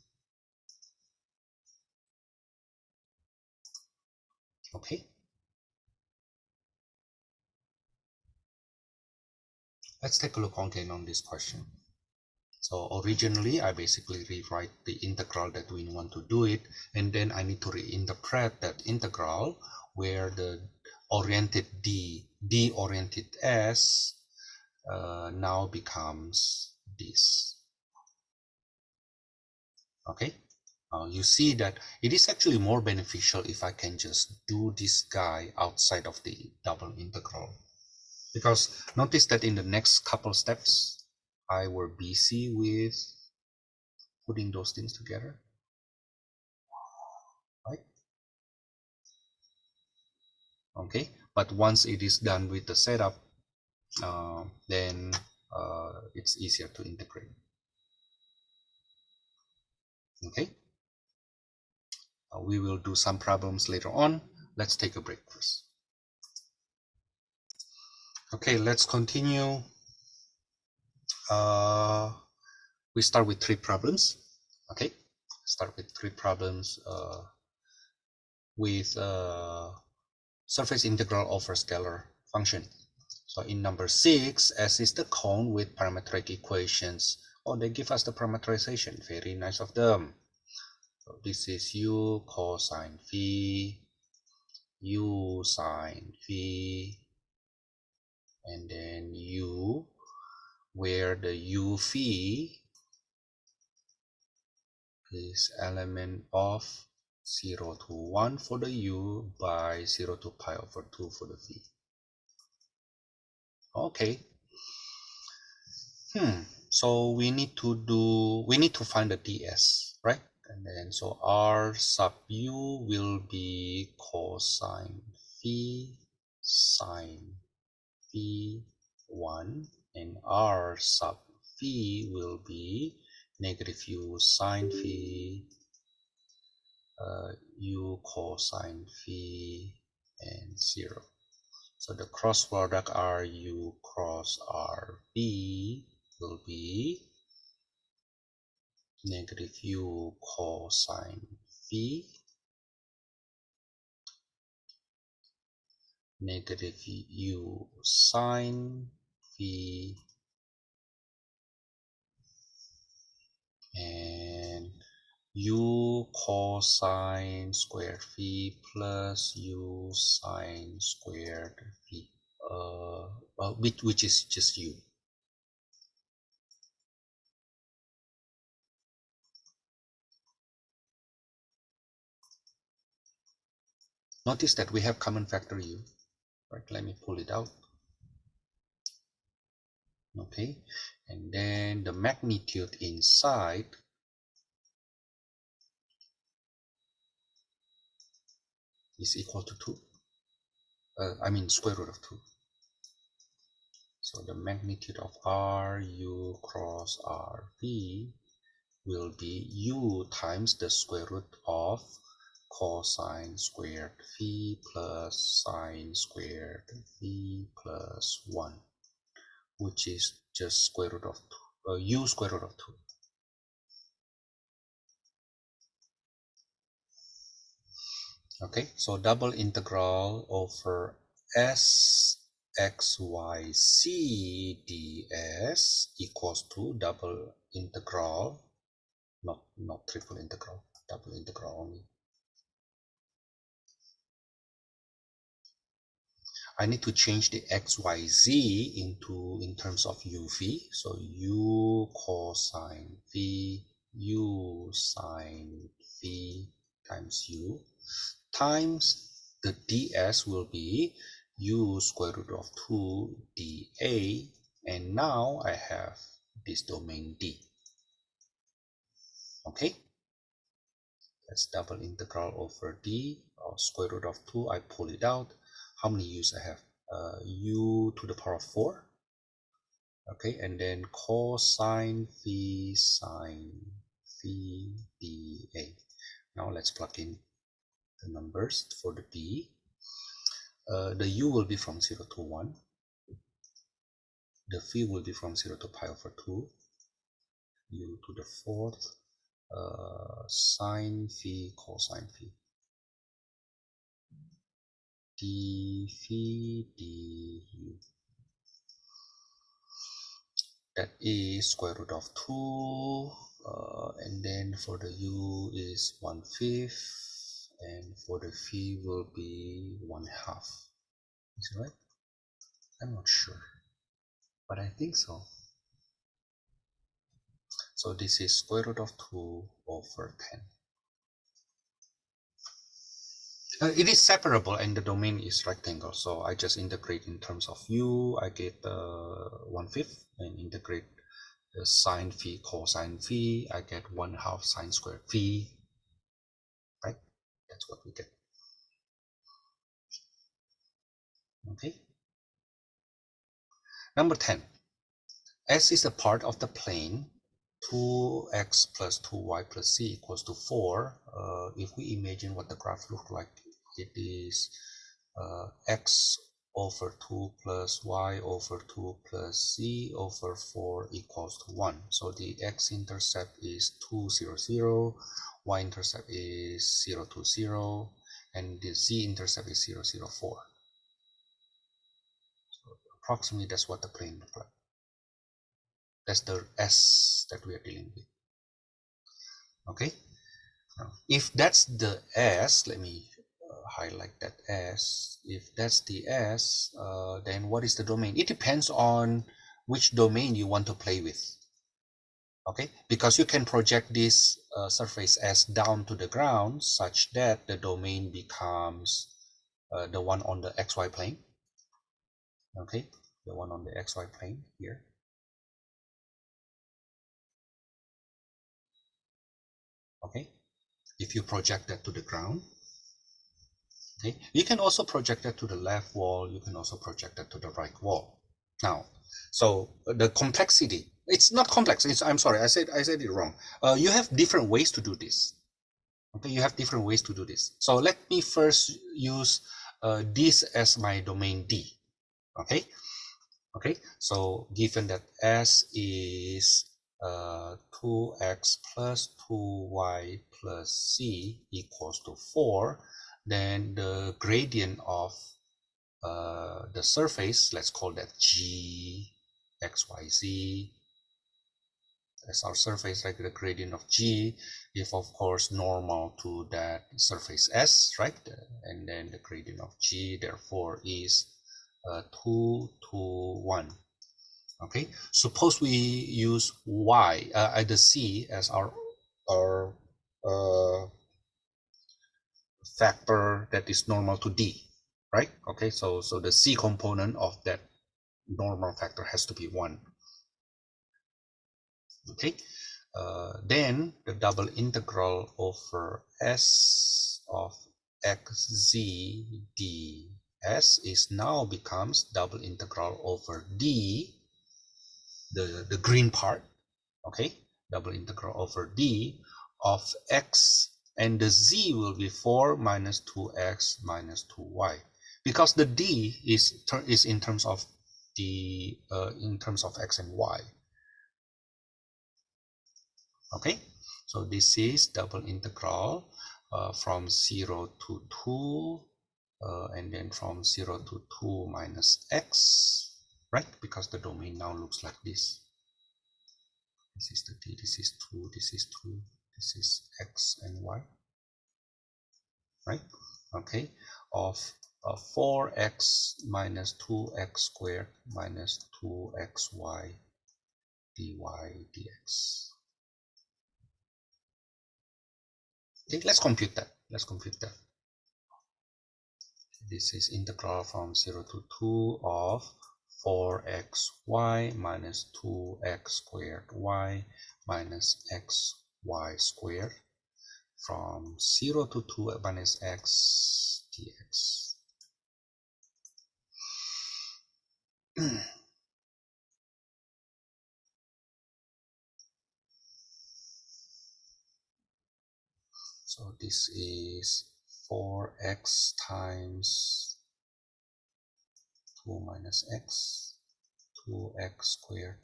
Okay, let's take a look again on this question. So originally I basically rewrite the integral that we want to do it, and then I need to reinterpret that integral where the oriented d oriented s now becomes this. Okay, you see that it is actually more beneficial if I can just do this guy outside of the double integral, because notice that in the next couple steps I were busy with putting those things together, right? Okay, but once it is done with the setup, then it's easier to integrate. Okay, we will do some problems later on. Let's take a break first. Okay, let's continue. We start with 3 problems. Okay, start with 3 problems with surface integral over scalar function. So in number 6, S is the cone with parametric equations. Oh, they give us the parameterization. Very nice of them. So this is u cosine phi, u sine phi, and then u, where the u phi is element of 0 to 1 for the u by 0 to pi over 2 for the phi. Okay. So we need to find the ds, right? And then so r sub u will be cosine phi sine phi 1, and r sub phi will be negative u sine phi u cosine phi and 0. So the cross product ru cross rb will be negative u cosine phi, negative u sine phi, and u cosine squared phi plus u sine squared phi, which is just u. Notice that we have common factor u. Right, let me pull it out. Okay, and then the magnitude inside is equal to 2. I mean square root of 2. So the magnitude of ru cross rb will be u times the square root of cosine squared phi plus sine squared phi plus 1, which is just square root of 2, u square root of 2. Okay, so double integral over s x y c ds equals to double integral, not triple integral, double integral only. I need to change the x y z in terms of u phi. So u cosine phi, u sine phi times u times the ds will be u square root of 2 dA, and now I have this domain D. Okay, that's double integral over D, or square root of 2. I pull it out. How many u's I have? U to the power of 4. Okay, and then cosine phi sine phi dA. Now let's plug in the numbers for the D. The u will be from 0 to 1. The phi will be from 0 to pi over 2. U to the 4th. Sine phi cosine phi. D phi du. That is square root of 2. And then for the u is 1/5. And for the phi will be 1/2. Is it right? I'm not sure, but I think so. So this is square root of 2 over 10. It is separable and the domain is rectangle, so I just integrate in terms of u. I get 1/5, and integrate the sine phi cosine phi. I get 1/2 sine squared phi. Right? That's what we get. Okay. Number 10. S is a part of the plane 2x plus 2y plus c equals to 4. If we imagine what the graph looks like, it is x over 2 plus y over 2 plus c over 4 equals to 1. So the x-intercept is 2, 0, 0, y-intercept is 0, 2, 0, and the z-intercept is 0, 0, 4. So approximately that's what the plane looks like. That's the S that we are dealing with. Okay. Now, if that's the S, let me highlight that S. If that's the S, then what is the domain? It depends on which domain you want to play with. Okay, because you can project this surface S down to the ground such that the domain becomes the one on the XY plane. Okay, the one on the XY plane here. Okay, if you project that to the ground. Okay, you can also project that to the left wall. You can also project that to the right wall. Now, so the complexity, it's not complex. I'm sorry, I said it wrong. You have different ways to do this. Okay, you have different ways to do this. So let me first use this as my domain D. Okay, okay. So given that S is 2x plus 2y plus c equals to 4, then the gradient of the surface, let's call that G, X, Y, Z, as our surface, like the gradient of G, if of course normal to that surface S, right? And then the gradient of G, therefore, is 2 to 1. Okay, suppose we use Y, the C as our uh, factor that is normal to D, right? Okay, so the C component of that normal factor has to be 1. Okay, then the double integral over S of xz ds is now becomes double integral over D, the green part. Okay, double integral over D of x, and the z will be 4 minus 2x minus 2y, because the D is in terms of the in terms of x and y. Okay, so this is double integral from 0 to 2 and then from 0 to 2 minus x, right? Because the domain now looks like this. This is the D, this is 2, this is 2, this is x and y, right? Okay, of 4x minus 2x squared minus 2xy dy dx. Okay, let's compute that. Let's compute that. This is integral from 0 to 2 of 4xy minus 2x squared y minus xy squared from 0 to 2 minus x dx. So this is 4x times 2 minus x, 2x squared,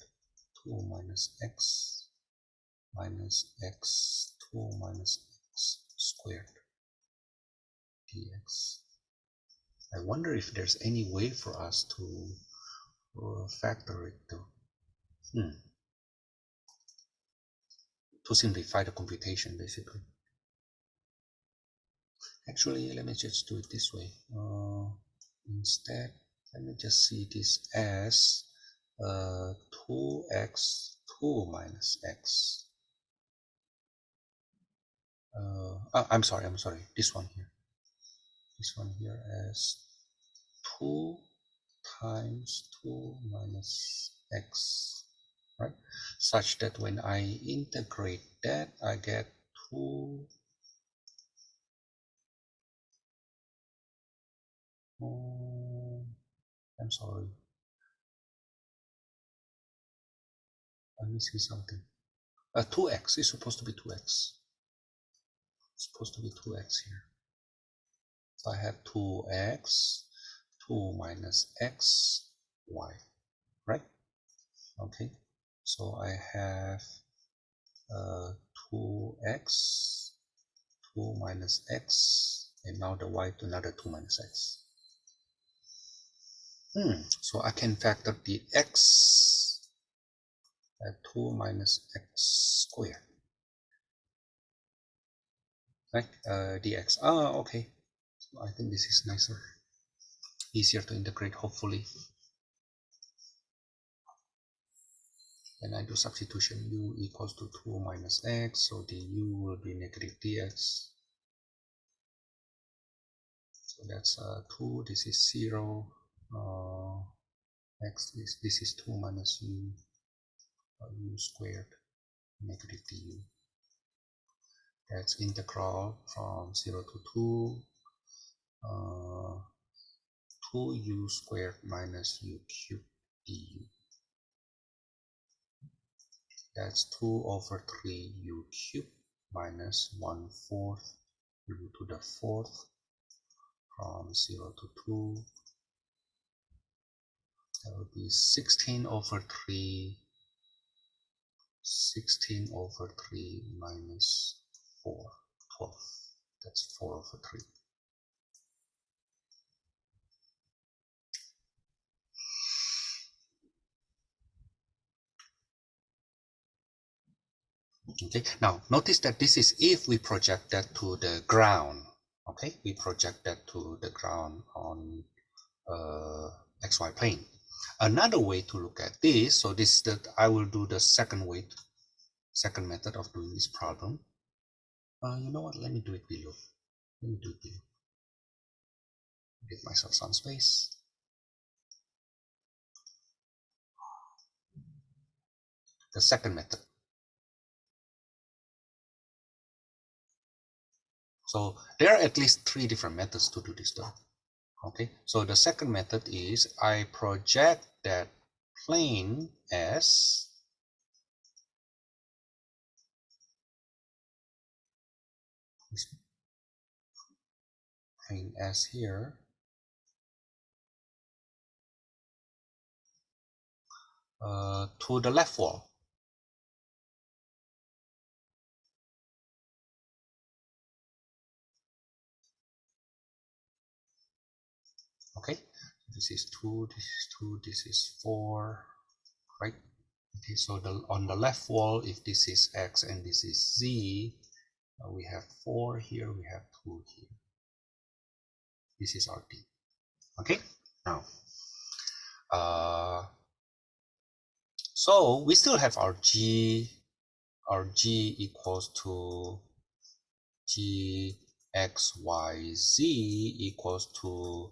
2 minus x minus x, 2 minus x squared dx. I wonder if there's any way for us to factor it to simplify the computation, basically. Actually, let me just do it this way. Instead, let me just see this as 2x 2 minus x. I'm sorry, this one here. This one here as 2 times 2 minus x, right? Such that when I integrate that, I get 2 um, sorry. I'm missing something. 2x is supposed to be 2x. It's supposed to be 2x here. So I have 2x, 2 minus x, y, right? Okay. So I have 2x, 2 minus x, and now the y to another 2 minus x. So I can factor the x at 2 minus x squared. Right? Dx. Okay. So I think this is nicer. Easier to integrate, hopefully. When I do substitution, u equals to 2 minus x, so the u will be negative dx. So that's 2, this is 0. X is, this is 2 minus u, u squared, negative du. That's integral from 0 to 2, 2u squared minus u cubed du. That's 2 over 3 u cubed minus 1/4 u to the 4th from 0 to 2. That would be 16 over 3, 16 over 3 minus 4, 12. That's 4 over 3. Okay, now notice that this is if we project that to the ground. Okay, we project that to the ground on xy plane. Another way to look at this, so this is that I will do the second method of doing this problem. You know what? Let me do it below. Let me do it below. Give myself some space. The second method. So there are at least 3 different methods to do this though. Okay, so the second method is I project that plane as plane S here to the left wall. Okay, this is 2, this is 2, this is 4, right? Okay, so on the left wall, if this is x and this is z, we have 4 here, we have 2 here. This is our d. Okay, now so we still have our g equals to g x y z equals to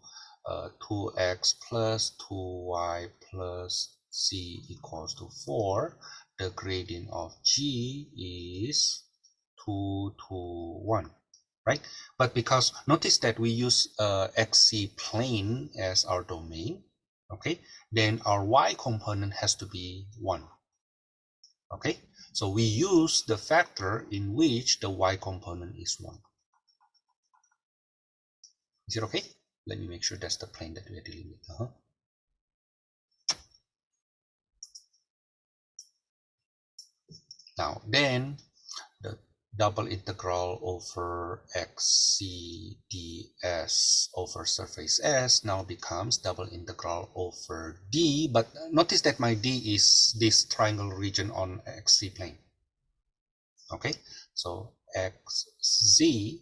2x plus 2y plus z equals to 4. The gradient of g is 2 to 1, right? But because notice that we use xc plane as our domain, okay, then our y component has to be 1. Okay, so we use the factor in which the y component is 1. Is it okay? Let me make sure that's the plane that we are dealing with. Now, then the double integral over xc ds over surface S now becomes double integral over d, but notice that my d is this triangle region on xc plane. Okay, so xz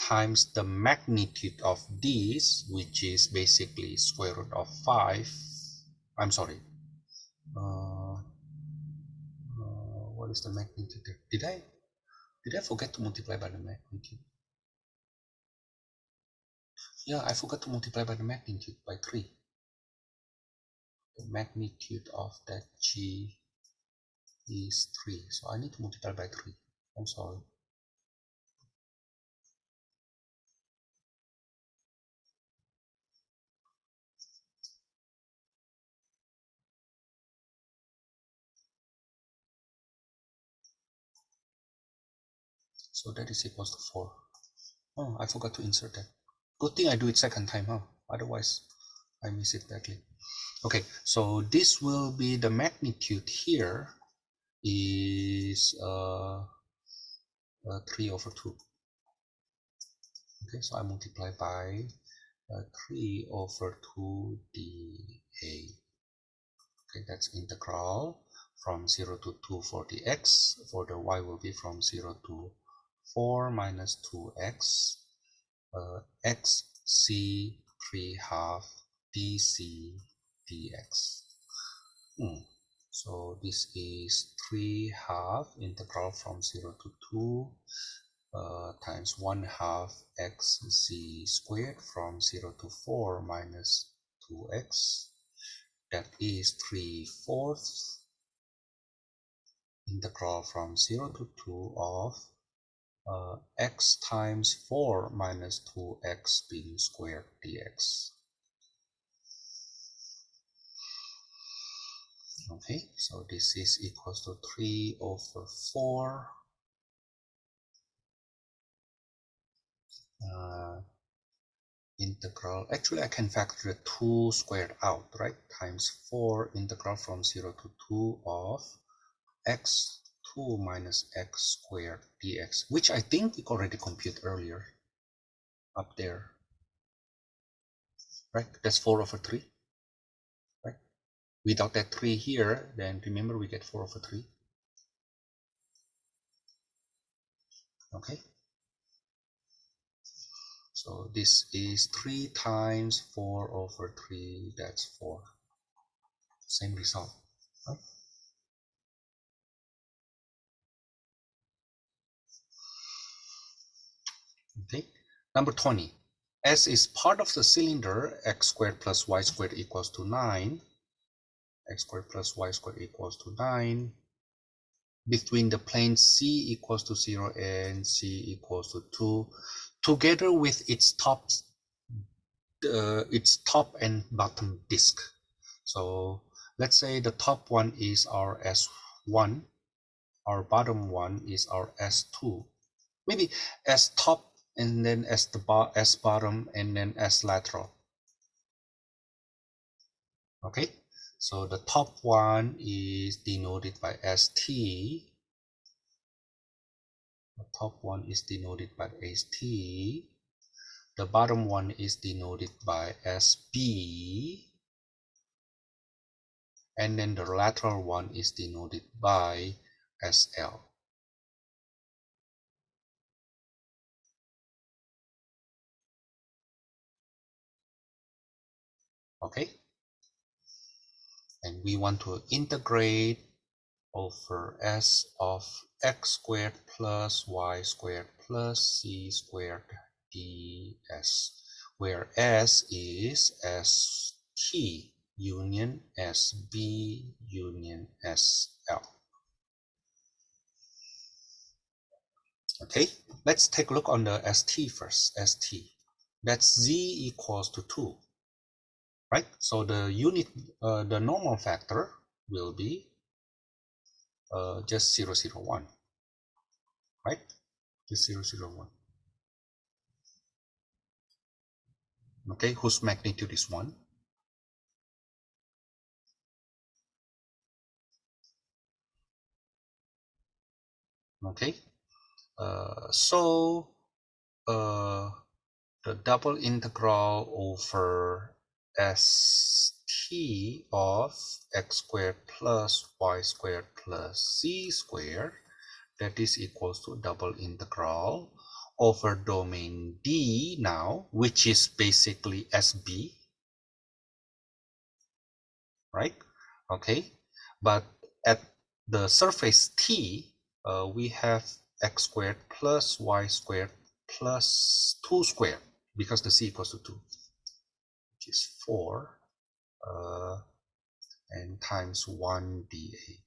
times the magnitude of this, which is basically square root of 5. I'm sorry. What is the magnitude there? Did I forget to multiply by the magnitude? Yeah, I forgot to multiply by the magnitude by 3. The magnitude of that g is 3. So I need to multiply by 3. I'm sorry. So that is equals to 4. Oh, I forgot to insert that. Good thing I do it second time, huh? Otherwise, I miss it badly. Okay, so this will be the magnitude here is 3/2. Okay, so I multiply by 3/2 dA. Okay, that's integral from 0 to 2 for the x. For the y will be from 0 to 4 minus 2x x c 3/2 dc dx. So this is 3/2 integral from 0 to 2 times 1/2 x c squared from 0 to 4 minus 2x. That is 3/4 integral from 0 to 2 of x times 4 minus 2x being squared dx. Okay, so this is equals to 3/4 integral. Actually, I can factor the 2 squared out, right? Times 4 integral from 0 to 2 of x2 minus x squared dx, which I think we already computed earlier up there, right? That's 4/3, right? Without that 3 here, then remember we get 4/3. Okay, so this is 3 times 4/3, that's 4. Same result, right? Okay, number 20. S is part of the cylinder, x squared plus y squared equals to 9. X squared plus y squared equals to 9. Between the plane C equals to 0 and C equals to 2, together with its top and bottom disk. So let's say the top one is our S1, our bottom one is our S2. Maybe S top and then S bottom and then S lateral. Okay, so the top one is denoted by ST. The top one is denoted by ST. The bottom one is denoted by SB. And then the lateral one is denoted by SL. Okay, and we want to integrate over S of x squared plus y squared plus c squared ds, where S is ST union SB union SL. Okay, let's take a look on the ST first. ST, that's z equals to 2, right? So the unit, the normal factor will be just 0, 0, 1, right? Just 0, 0, 1. Okay, whose magnitude is 1. Okay, so the double integral over st of x squared plus y squared plus c squared, that is equals to double integral over domain D now, which is basically SB, right? Okay, but at the surface T, we have x squared plus y squared plus 2 squared, because the c equals to 2, which is 4, and times 1 dA.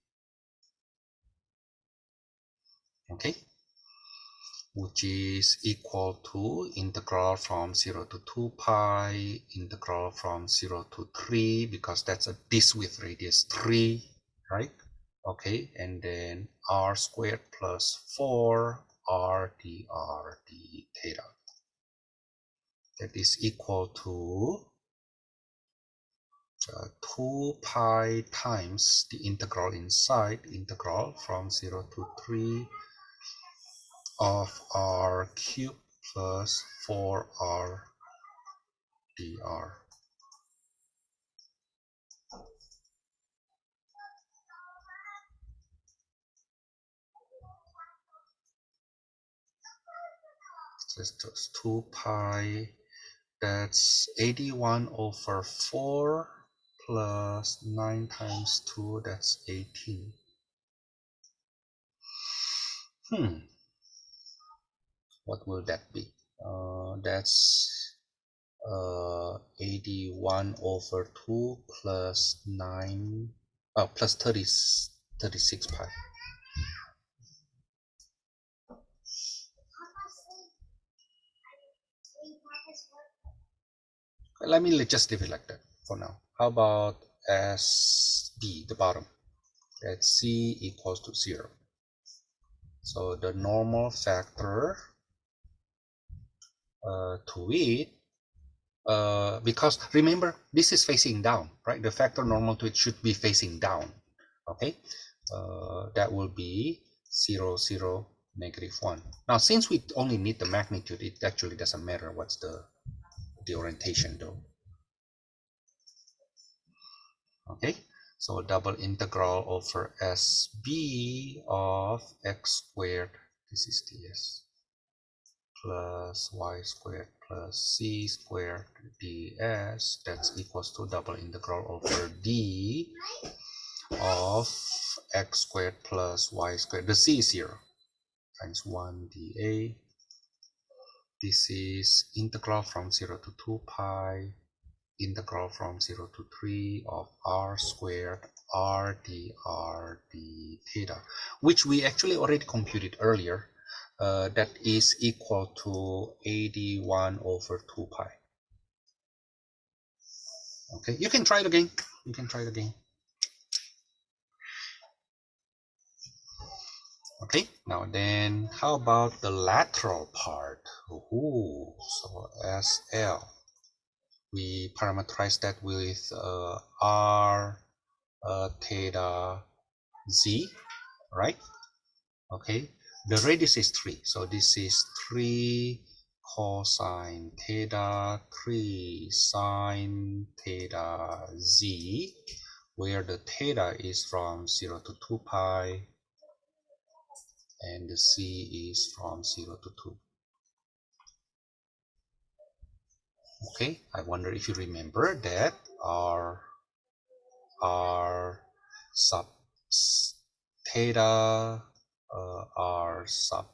Okay, which is equal to integral from 0 to 2 pi, integral from 0 to 3, because that's a disk with radius 3, right? Okay, and then r squared plus 4 r dr d theta. That is equal to 2 pi times the integral inside, integral from 0 to 3 of r cubed plus 4r dr. Just 2 pi, that's 81 over 4 plus 9 times 2, that's 18. What will that be? That's 81 over 2 plus 9, plus 36 pi. Let me just leave it like that for now. How about as D, the bottom, that C equals to 0. So the normal factor to it, because remember, this is facing down, right? The factor normal to it should be facing down, okay? That will be 0, 0, -1. Now, since we only need the magnitude, it actually doesn't matter what's the orientation though. Okay, so double integral over SB of x squared, this is ds, plus y squared plus c squared ds, that's equals to double integral over d of x squared plus y squared, the c is 0, times 1 dA. This is integral from 0 to 2 pi, integral from 0 to 3 of r squared r dr d theta, which we actually already computed earlier. That is equal to 81 over 2 pi. Okay, you can try it again. You can try it again. Okay, now then, how about the lateral part? Ooh, so SL. We parameterize that with r theta z, right? Okay, the radius is 3, so this is 3 cosine theta 3 sine theta z, where the theta is from 0 to 2 pi and the c is from 0 to 2. Okay, I wonder if you remember that r sub theta r sub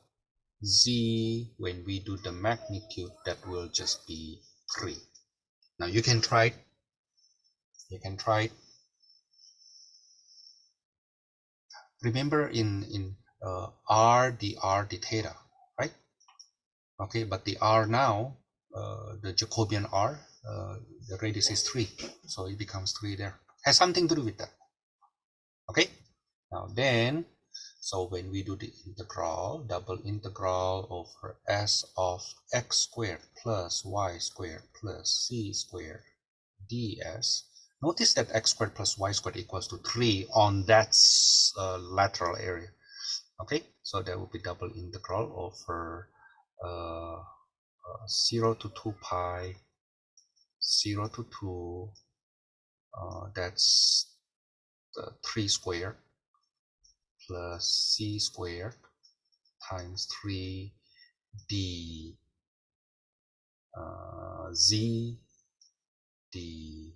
z, when we do the magnitude, that will just be 3. Now you can try it. You can try it. Remember in r dr d theta, right? Okay, but the r now, the Jacobian r, the radius is 3, so it becomes 3 there. Has something to do with that. Okay, now then, so when we do the integral, double integral over s of x squared plus y squared plus c squared ds, notice that x squared plus y squared equals to 3 on that lateral area. Okay, so that will be double integral over 0 to 2 pi, 0 to 2, that's 3 squared plus c squared times 3 d z d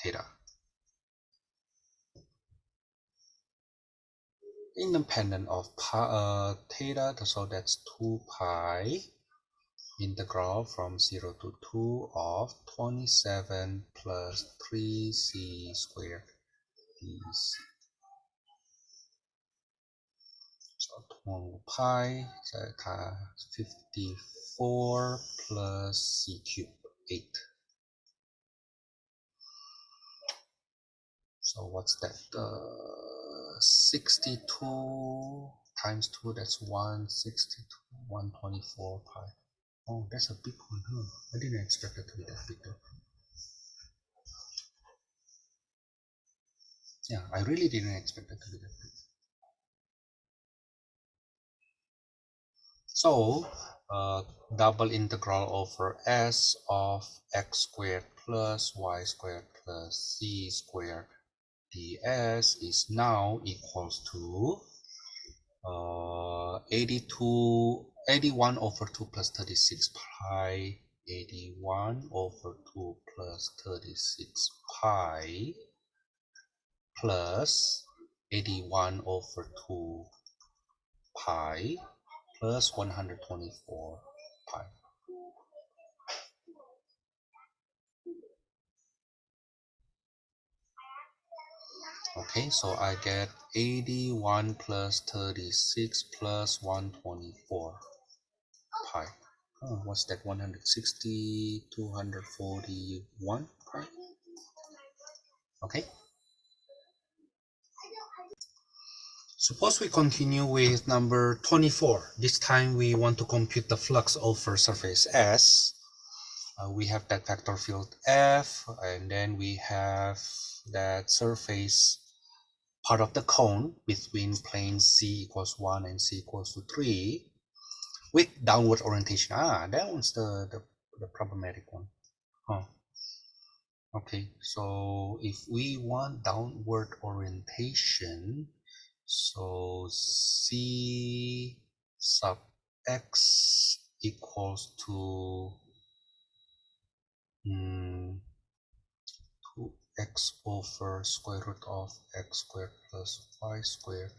theta, independent of theta, so that's 2 pi integral from 0 to 2 of 27 plus 3c squared dc. So 2 pi, 54 plus c cubed, 8. So what's that? 62 times 2, that's 162, 124 pi. Oh, that's a big one, huh? I didn't expect it to be that big though. Yeah, I really didn't expect it to be that big. So, double integral over s of x squared plus y squared plus c squared ds is now equals to 81 over 2 plus 36 pi, 81 over 2 plus 36 pi, plus 81 over 2 pi, plus 124 pi. Okay, so I get 81 plus 36 plus 124 pi. Oh, what's that? 160, 241 pi. Okay. Suppose we continue with number 24. This time we want to compute the flux over surface S. We have that vector field F, and then we have that surface part of the cone between planes C equals 1 and C equals to 3 with downward orientation. Ah, that one's the problematic one. Huh. Okay, so if we want downward orientation, so C sub x equals to 2x over square root of x squared plus y squared.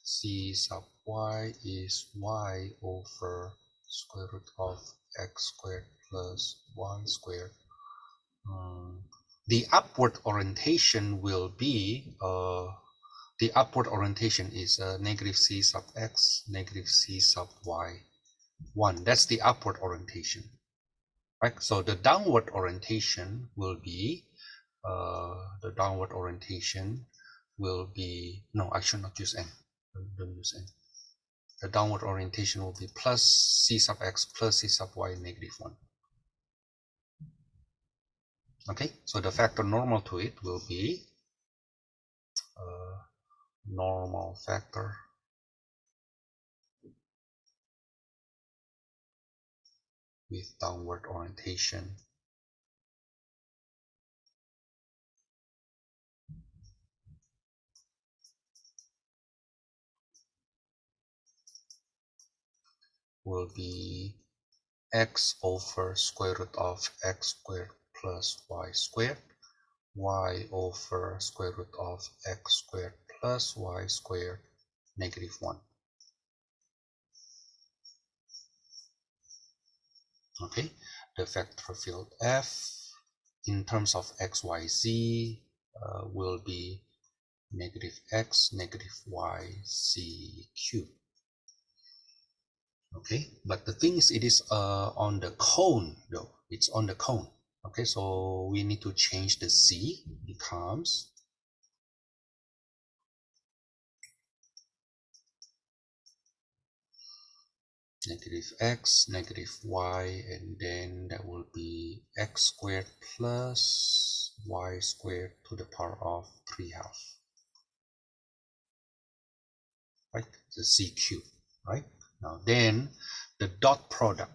C sub y is y over square root of x squared plus y squared. The upward orientation will be the upward orientation is negative c sub x, negative c sub y, 1. That's the upward orientation, right? So the downward orientation will be no, I should not use n. Don't use n. The downward orientation will be plus c sub x plus c sub y negative 1. Okay, so the factor normal to it will be normal factor with downward orientation will be x over square root of x squared plus y squared, y over square root of x squared plus y squared negative 1. Okay, the vector field F in terms of x, y, z will be negative x, negative y, z cubed. Okay, but the thing is, it is on the cone though. It's on the cone. Okay, so we need to change the z. Becomes negative x, negative y, and then that will be x squared plus y squared to the power of 3/2. Right, the z cubed. Right, now then the dot product.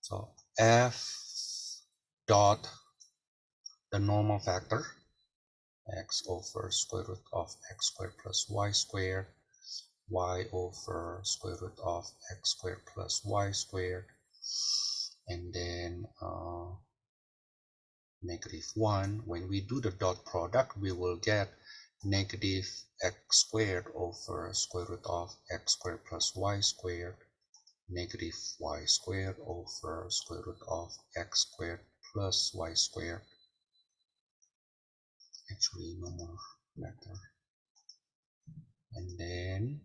So f dot the normal factor x over square root of x squared plus y squared, y over square root of x squared plus y squared, and then negative 1. When we do the dot product, we will get negative x squared over square root of x squared plus y squared, negative y squared over square root of x squared plus y squared. Actually, no more factor. And then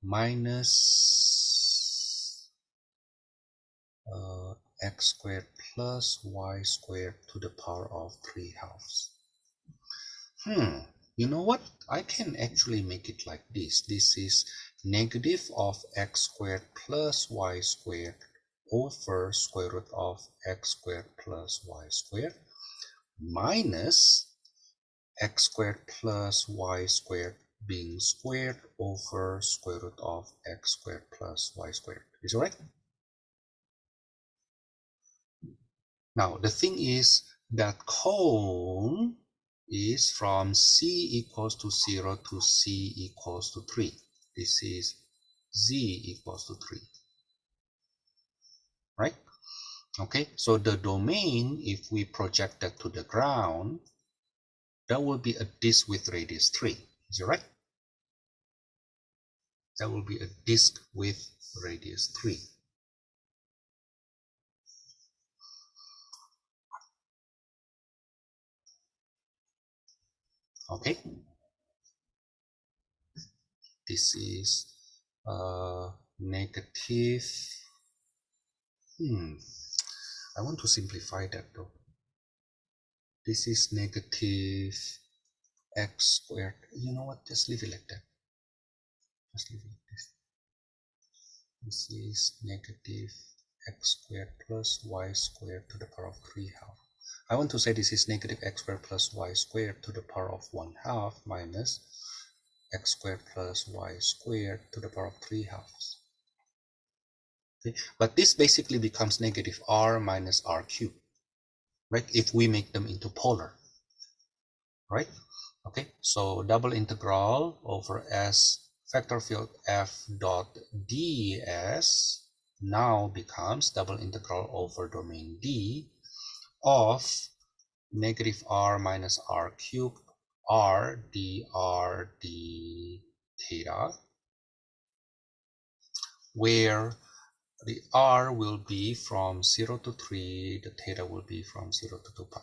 minus x squared plus y squared to the power of 3/2. You know what? I can actually make it like this. This is negative of x squared plus y squared over square root of x squared plus y squared minus x squared plus y squared being squared over square root of x squared plus y squared. Is it right? Now, the thing is that cone is from c equals to 0 to c equals to 3. This is z equals to 3, right? Okay, so the domain, if we project that to the ground, that will be a disk with radius 3. Is it right? That will be a disk with radius 3. Okay, this is negative. I want to simplify that though. This is negative x squared. You know what? Just leave it like that. Just leave it like this. This is negative x squared plus y squared to the power of 3 half. I want to say this is negative x squared plus y squared to the power of 1 half minus x squared plus y squared to the power of 3 halves. Okay. But this basically becomes negative r minus r cubed, right? If we make them into polar, right? Okay, so double integral over s vector field f dot ds now becomes double integral over domain D of negative r minus r cubed r dr d theta, where the r will be from 0 to 3, the theta will be from 0 to 2 pi.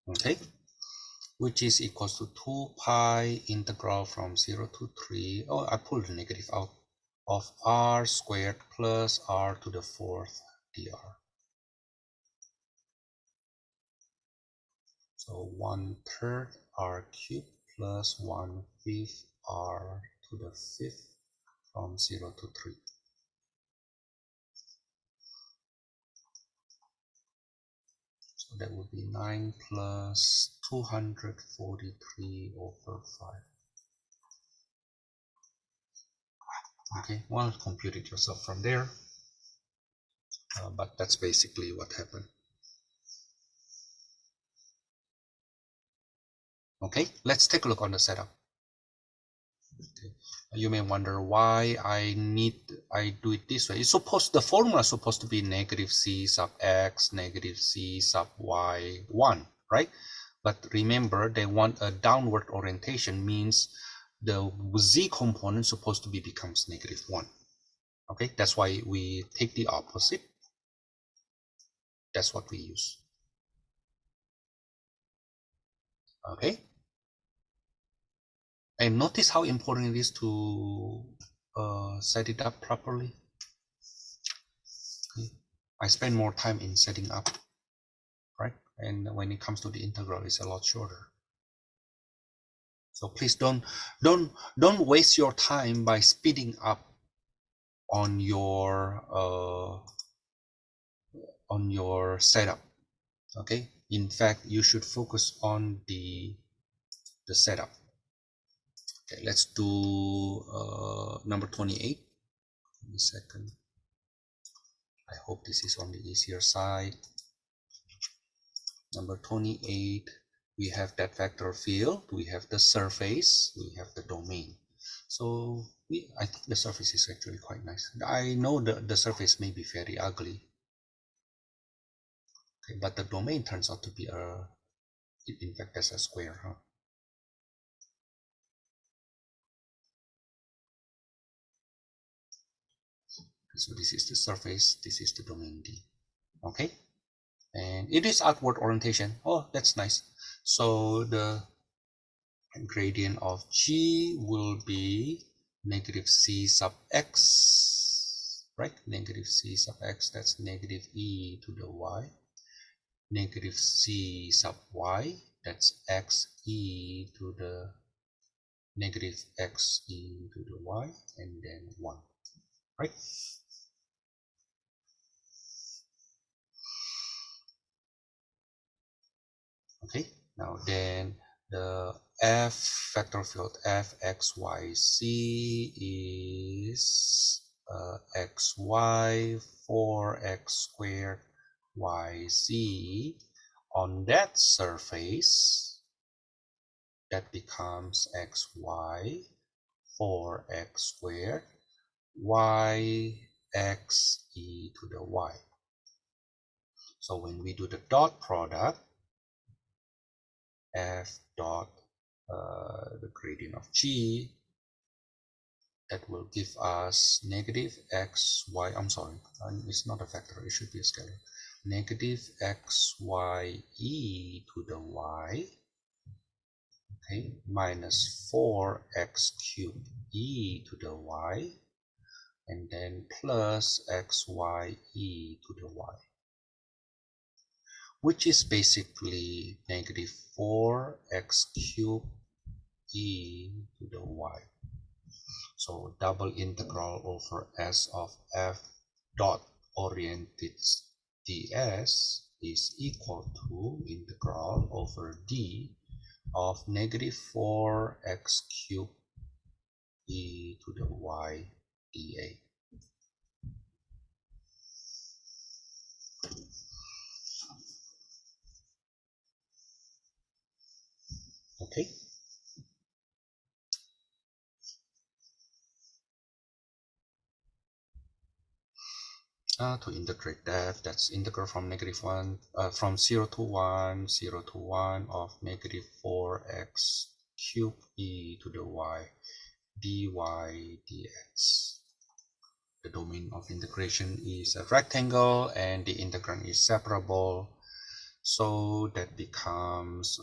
Okay, which is equals to 2 pi integral from 0 to 3. Oh, I pulled the negative out of r squared plus r to the 4th dr. So 1/3 r cubed plus 1/5 r to the 5th from 0 to 3. So that would be 9 plus 243 over 5. Okay, well, compute it yourself from there. But that's basically what happened. Okay, let's take a look on the setup. Okay. You may wonder why I do it this way. It's supposed, the formula is supposed to be negative c sub x, negative c sub y 1, right? But remember, they want a downward orientation, means the z component is supposed to be becomes negative 1. Okay, that's why we take the opposite. That's what we use. Okay, and notice how important it is to set it up properly. Okay. I spend more time in setting up, right? And when it comes to the integral, it's a lot shorter. So please don't waste your time by speeding up on your setup. Okay, in fact, you should focus on the setup. Okay, let's do number 28. Give me a second. I hope this is on the easier side. Number 28, we have that vector field, we have the surface, we have the domain. So I think the surface is actually quite nice. I know the surface may be very ugly, okay, but the domain turns out to be in fact, as a square, huh? So this is the surface, this is the domain D. Okay, and it is outward orientation. Oh, that's nice. So the gradient of G will be negative c sub x, right? Negative c sub x, that's negative e to the y. Negative c sub y, that's x e to the negative x e to the y, and then 1, right? Okay, now then the f vector field f x y c is xy 4x squared yz. On that surface, that becomes xy 4x squared y x e to the y. So when we do the dot product, f dot the gradient of g, that will give us negative xy, I'm sorry, it's not a vector, it should be a scalar, negative xy e to the y, okay, minus 4x cubed e to the y, and then plus xy e to the y, which is basically negative 4x cubed e to the y. So double integral over s of f dot oriented ds is equal to integral over d of negative 4x cubed e to the y dA. Okay. To integrate that's integral from negative 1, from 0 to 1, 0 to 1 of negative 4x cubed e to the y dy dx. The domain of integration is a rectangle and the integrand is separable, so that becomes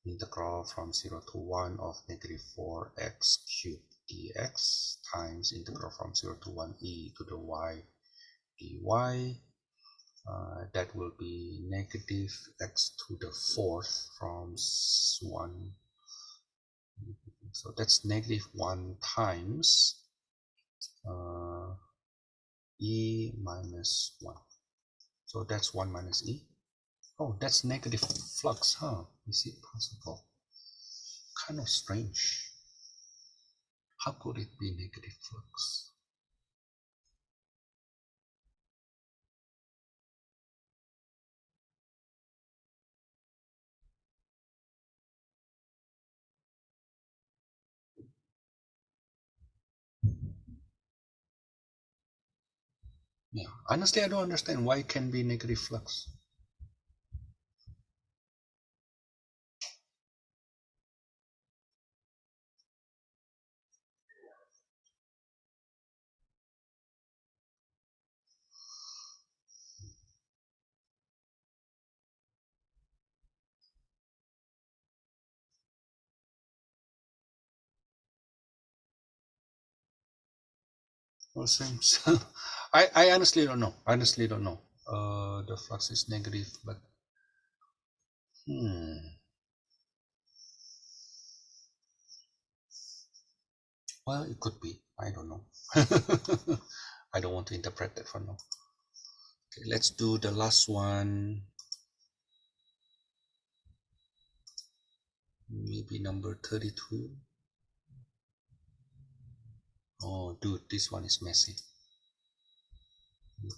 integral from 0 to 1 of negative 4x cubed dx times integral from 0 to 1 e to the y dy. That will be negative x to the 4th from 1. So that's negative 1 times e minus 1. So that's 1 minus e. Oh, that's negative flux, huh? Is it possible? Kind of strange. How could it be negative flux? Yeah, honestly, I don't understand why it can be negative flux. Well, seems I honestly don't know. Honestly don't know. The flux is negative, but well, it could be. I don't know. I don't want to interpret that for now. Okay, let's do the last one. Maybe number 32. Oh, dude, this one is messy.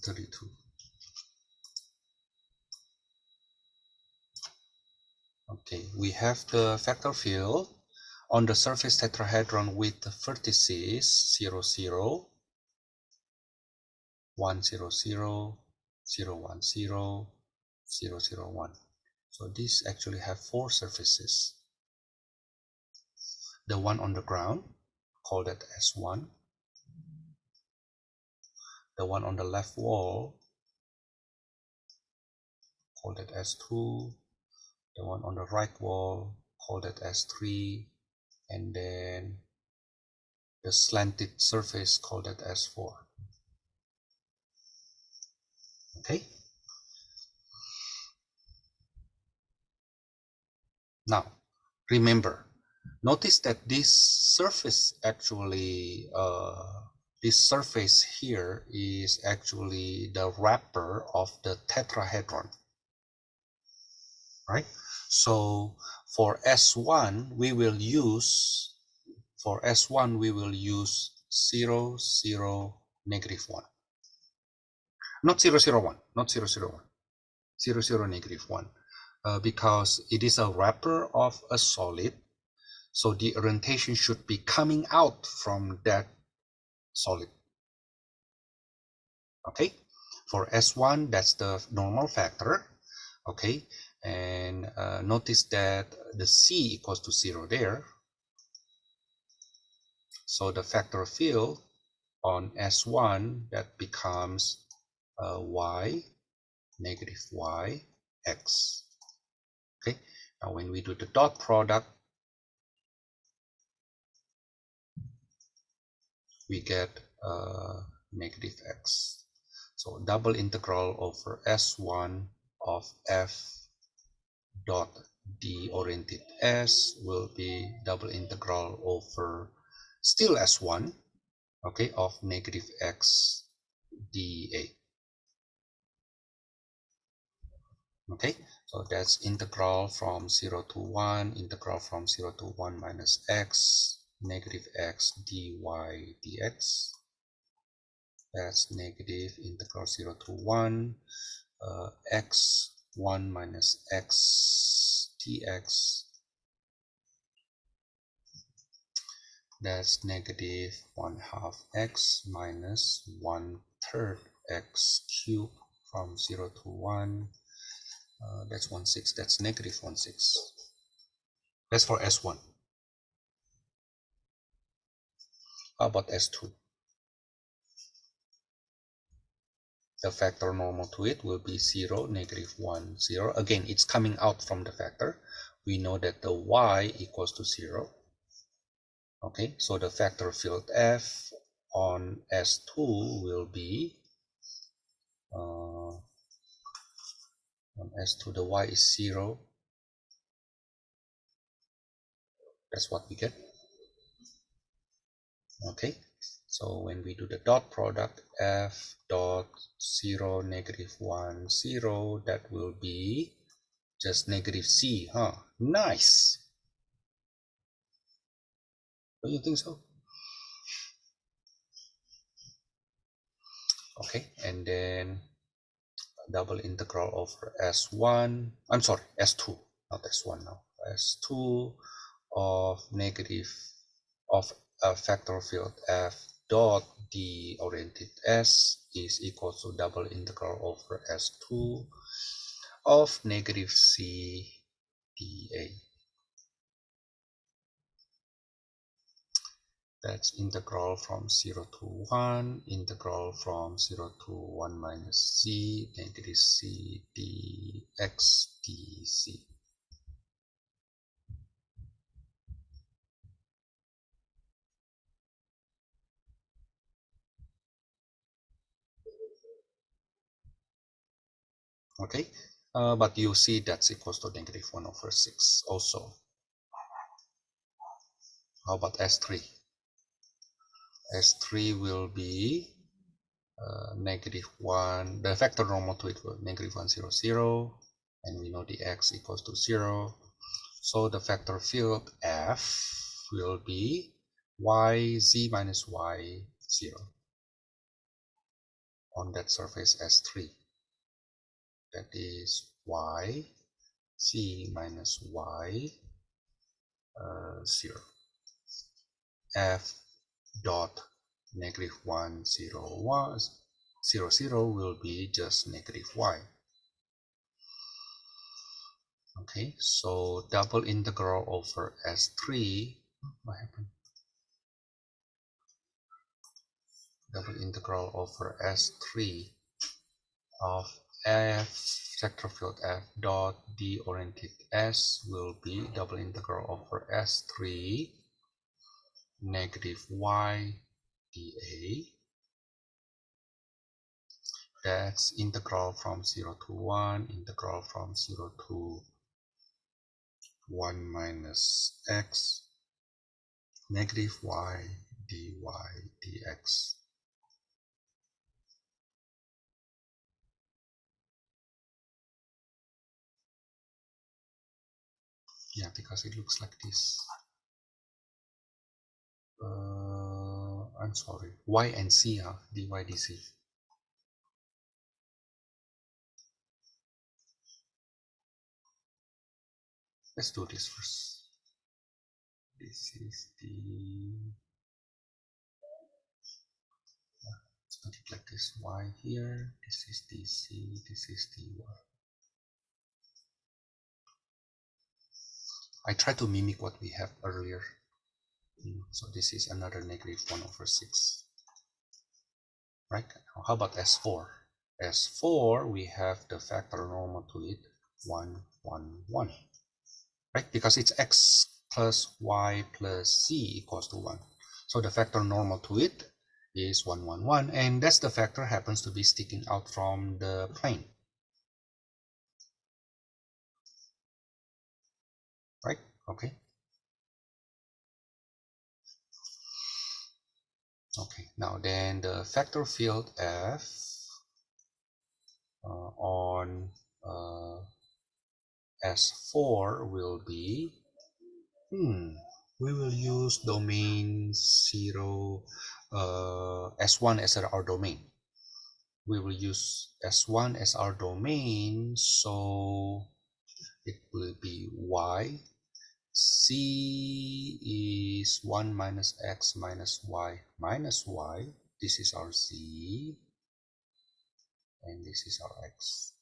32. Okay, we have the vector field on the surface tetrahedron with the vertices 0, 0, 1, 0, 0, 0, 1, 0, 0, 0, 1. So these actually have 4 surfaces. The one on the ground, call that S1. The one on the left wall, call that S2. The one on the right wall, call that S3. and then the slanted surface called that S4. Okay. Now, remember, notice that this surface actually, this surface here is actually the wrapper of the tetrahedron, right? So for S1, we will use, 0, 0, -1. Not 0, 0, 1, not 0, 0, 1, 0, 0, -1, because it is a wrapper of a solid. So the orientation should be coming out from that solid. Okay, for S1, that's the normal factor. Okay, and notice that the C equals to 0 there. So the vector field on S1, that becomes y, -y, x. Okay, now when we do the dot product, we get -x. So double integral over S1 of f dot d oriented S will be double integral over still S1, okay, of -x dA. Okay, so that's integral from 0 to 1, integral from 0 to 1 minus x, -x dy dx. That's negative integral 0 to 1, x 1 minus x dx. That's negative 1/2 x minus 1/3 x cubed from 0 to 1. That's 1/6. That's negative 1/6. That's for S1. How about S2? The factor normal to it will be 0, -1, 0. Again, it's coming out from the factor. We know that the y equals to 0. Okay, so the vector field F on S2 will be, on S2 the y is 0. That's what we get. Okay, so when we do the dot product, F dot 0, -1, 0, that will be just -c, huh? Nice. Don't you think so? Okay, and then double integral over S1, I'm sorry, S2, not S1 now, S2 of a vector field F dot d oriented S is equal to double integral over S2 of -c dA. That's integral from 0 to 1, integral from 0 to 1 minus c, -c dx dc. Okay, but you see that's equals to -1/6 also. How about S3? S3 will be -1, the vector normal to it will -1, 0, 0, and we know the x equals to 0. So the vector field F will be y z minus y 0 on that surface S3. That is y z minus y 0. F dot -1, 0, 1, 0, 0 will be just -y. Okay, so double integral over S3. What happened? Double integral over S3 of F vector field F dot d oriented S will be double integral over S3 negative y dA. That's integral from 0 to 1, integral from 0 to 1 minus x, negative y dy dx. Yeah, because it looks like this. I'm sorry, y and c, dy dc. Let's do this first. This is the, let's put it like this, y here, this is dc, this is dy. I try to mimic what we have earlier. So this is another negative 1 over 6. Right? Now, how about S4? S4, we have the factor normal to it, 1, 1, 1. Right? Because it's x plus y plus c equals to 1. So the factor normal to it is 1, 1, 1. And that's the factor happens to be sticking out from the plane. Right? Okay. Okay. Now then the factor field F on S4 will be, we will use domain 0, S1 as our domain. We will use S1 as our domain, so it will be y. C is 1 minus x minus y minus y. This is our z, and this is our x.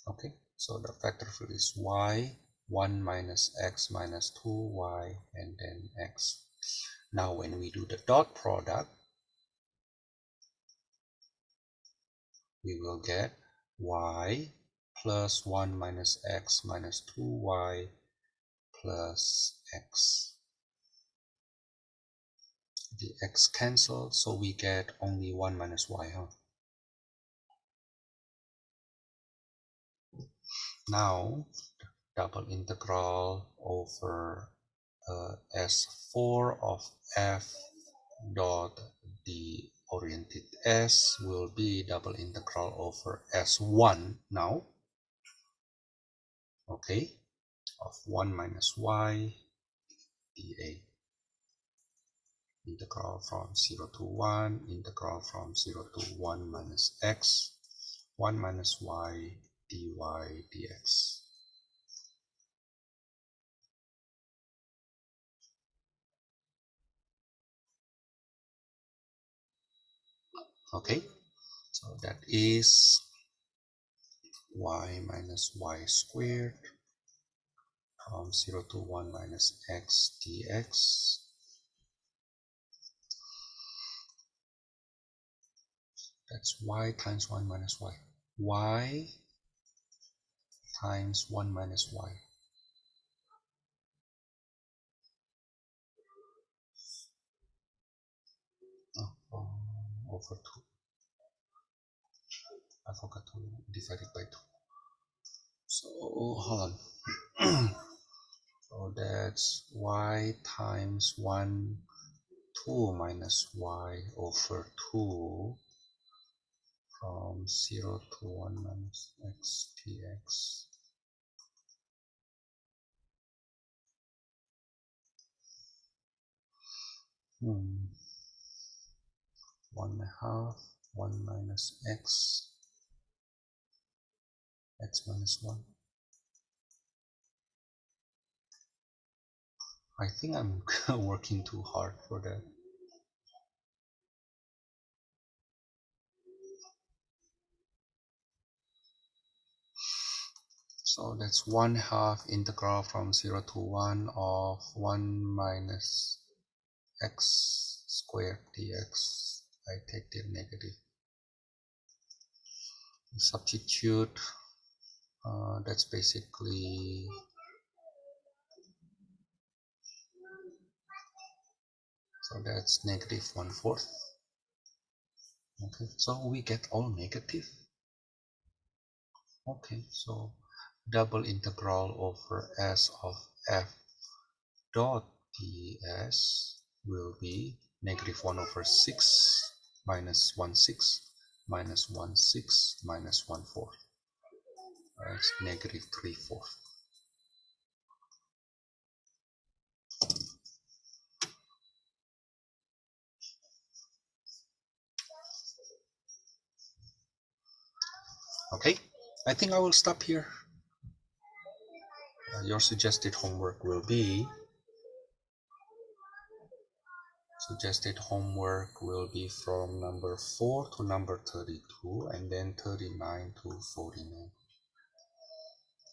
Okay, so the factor field is y, 1 minus x minus 2y, and then x. Now when we do the dot product, we will get y plus 1 minus x minus 2y plus x. The x cancel, so we get only 1 minus y. Now double integral over S4 of f dot the oriented S will be double integral over S1 now, okay, of 1 minus y dA. Integral from 0 to 1, integral from 0 to 1 minus x, 1 minus y dy dx. Okay, so that is y minus y squared from 0 to 1 minus x dx. That's y times 1 minus y. Y times 1 minus y. Oh, over 2. I forgot to divide it by 2. So, hold on. So that's y times 1, 2 minus y over 2 from 0 to 1 minus x dx. Hmm. 1/2, 1 minus x, x minus 1. I think I'm working too hard for that. So that's 1/2 integral from 0 to 1 of 1 minus x squared dx. I take the negative. Substitute, that's basically So that's negative 1/4. Okay, so we get all negative. Okay, so double integral over s of f dot ds will be negative 1/6 minus 1/6 minus 1/6 minus 1/4. That's negative 3/4. Okay, I think I will stop here. Your suggested homework will be from number 4 to number 32 and then 39 to 49.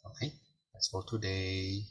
Okay, that's for today.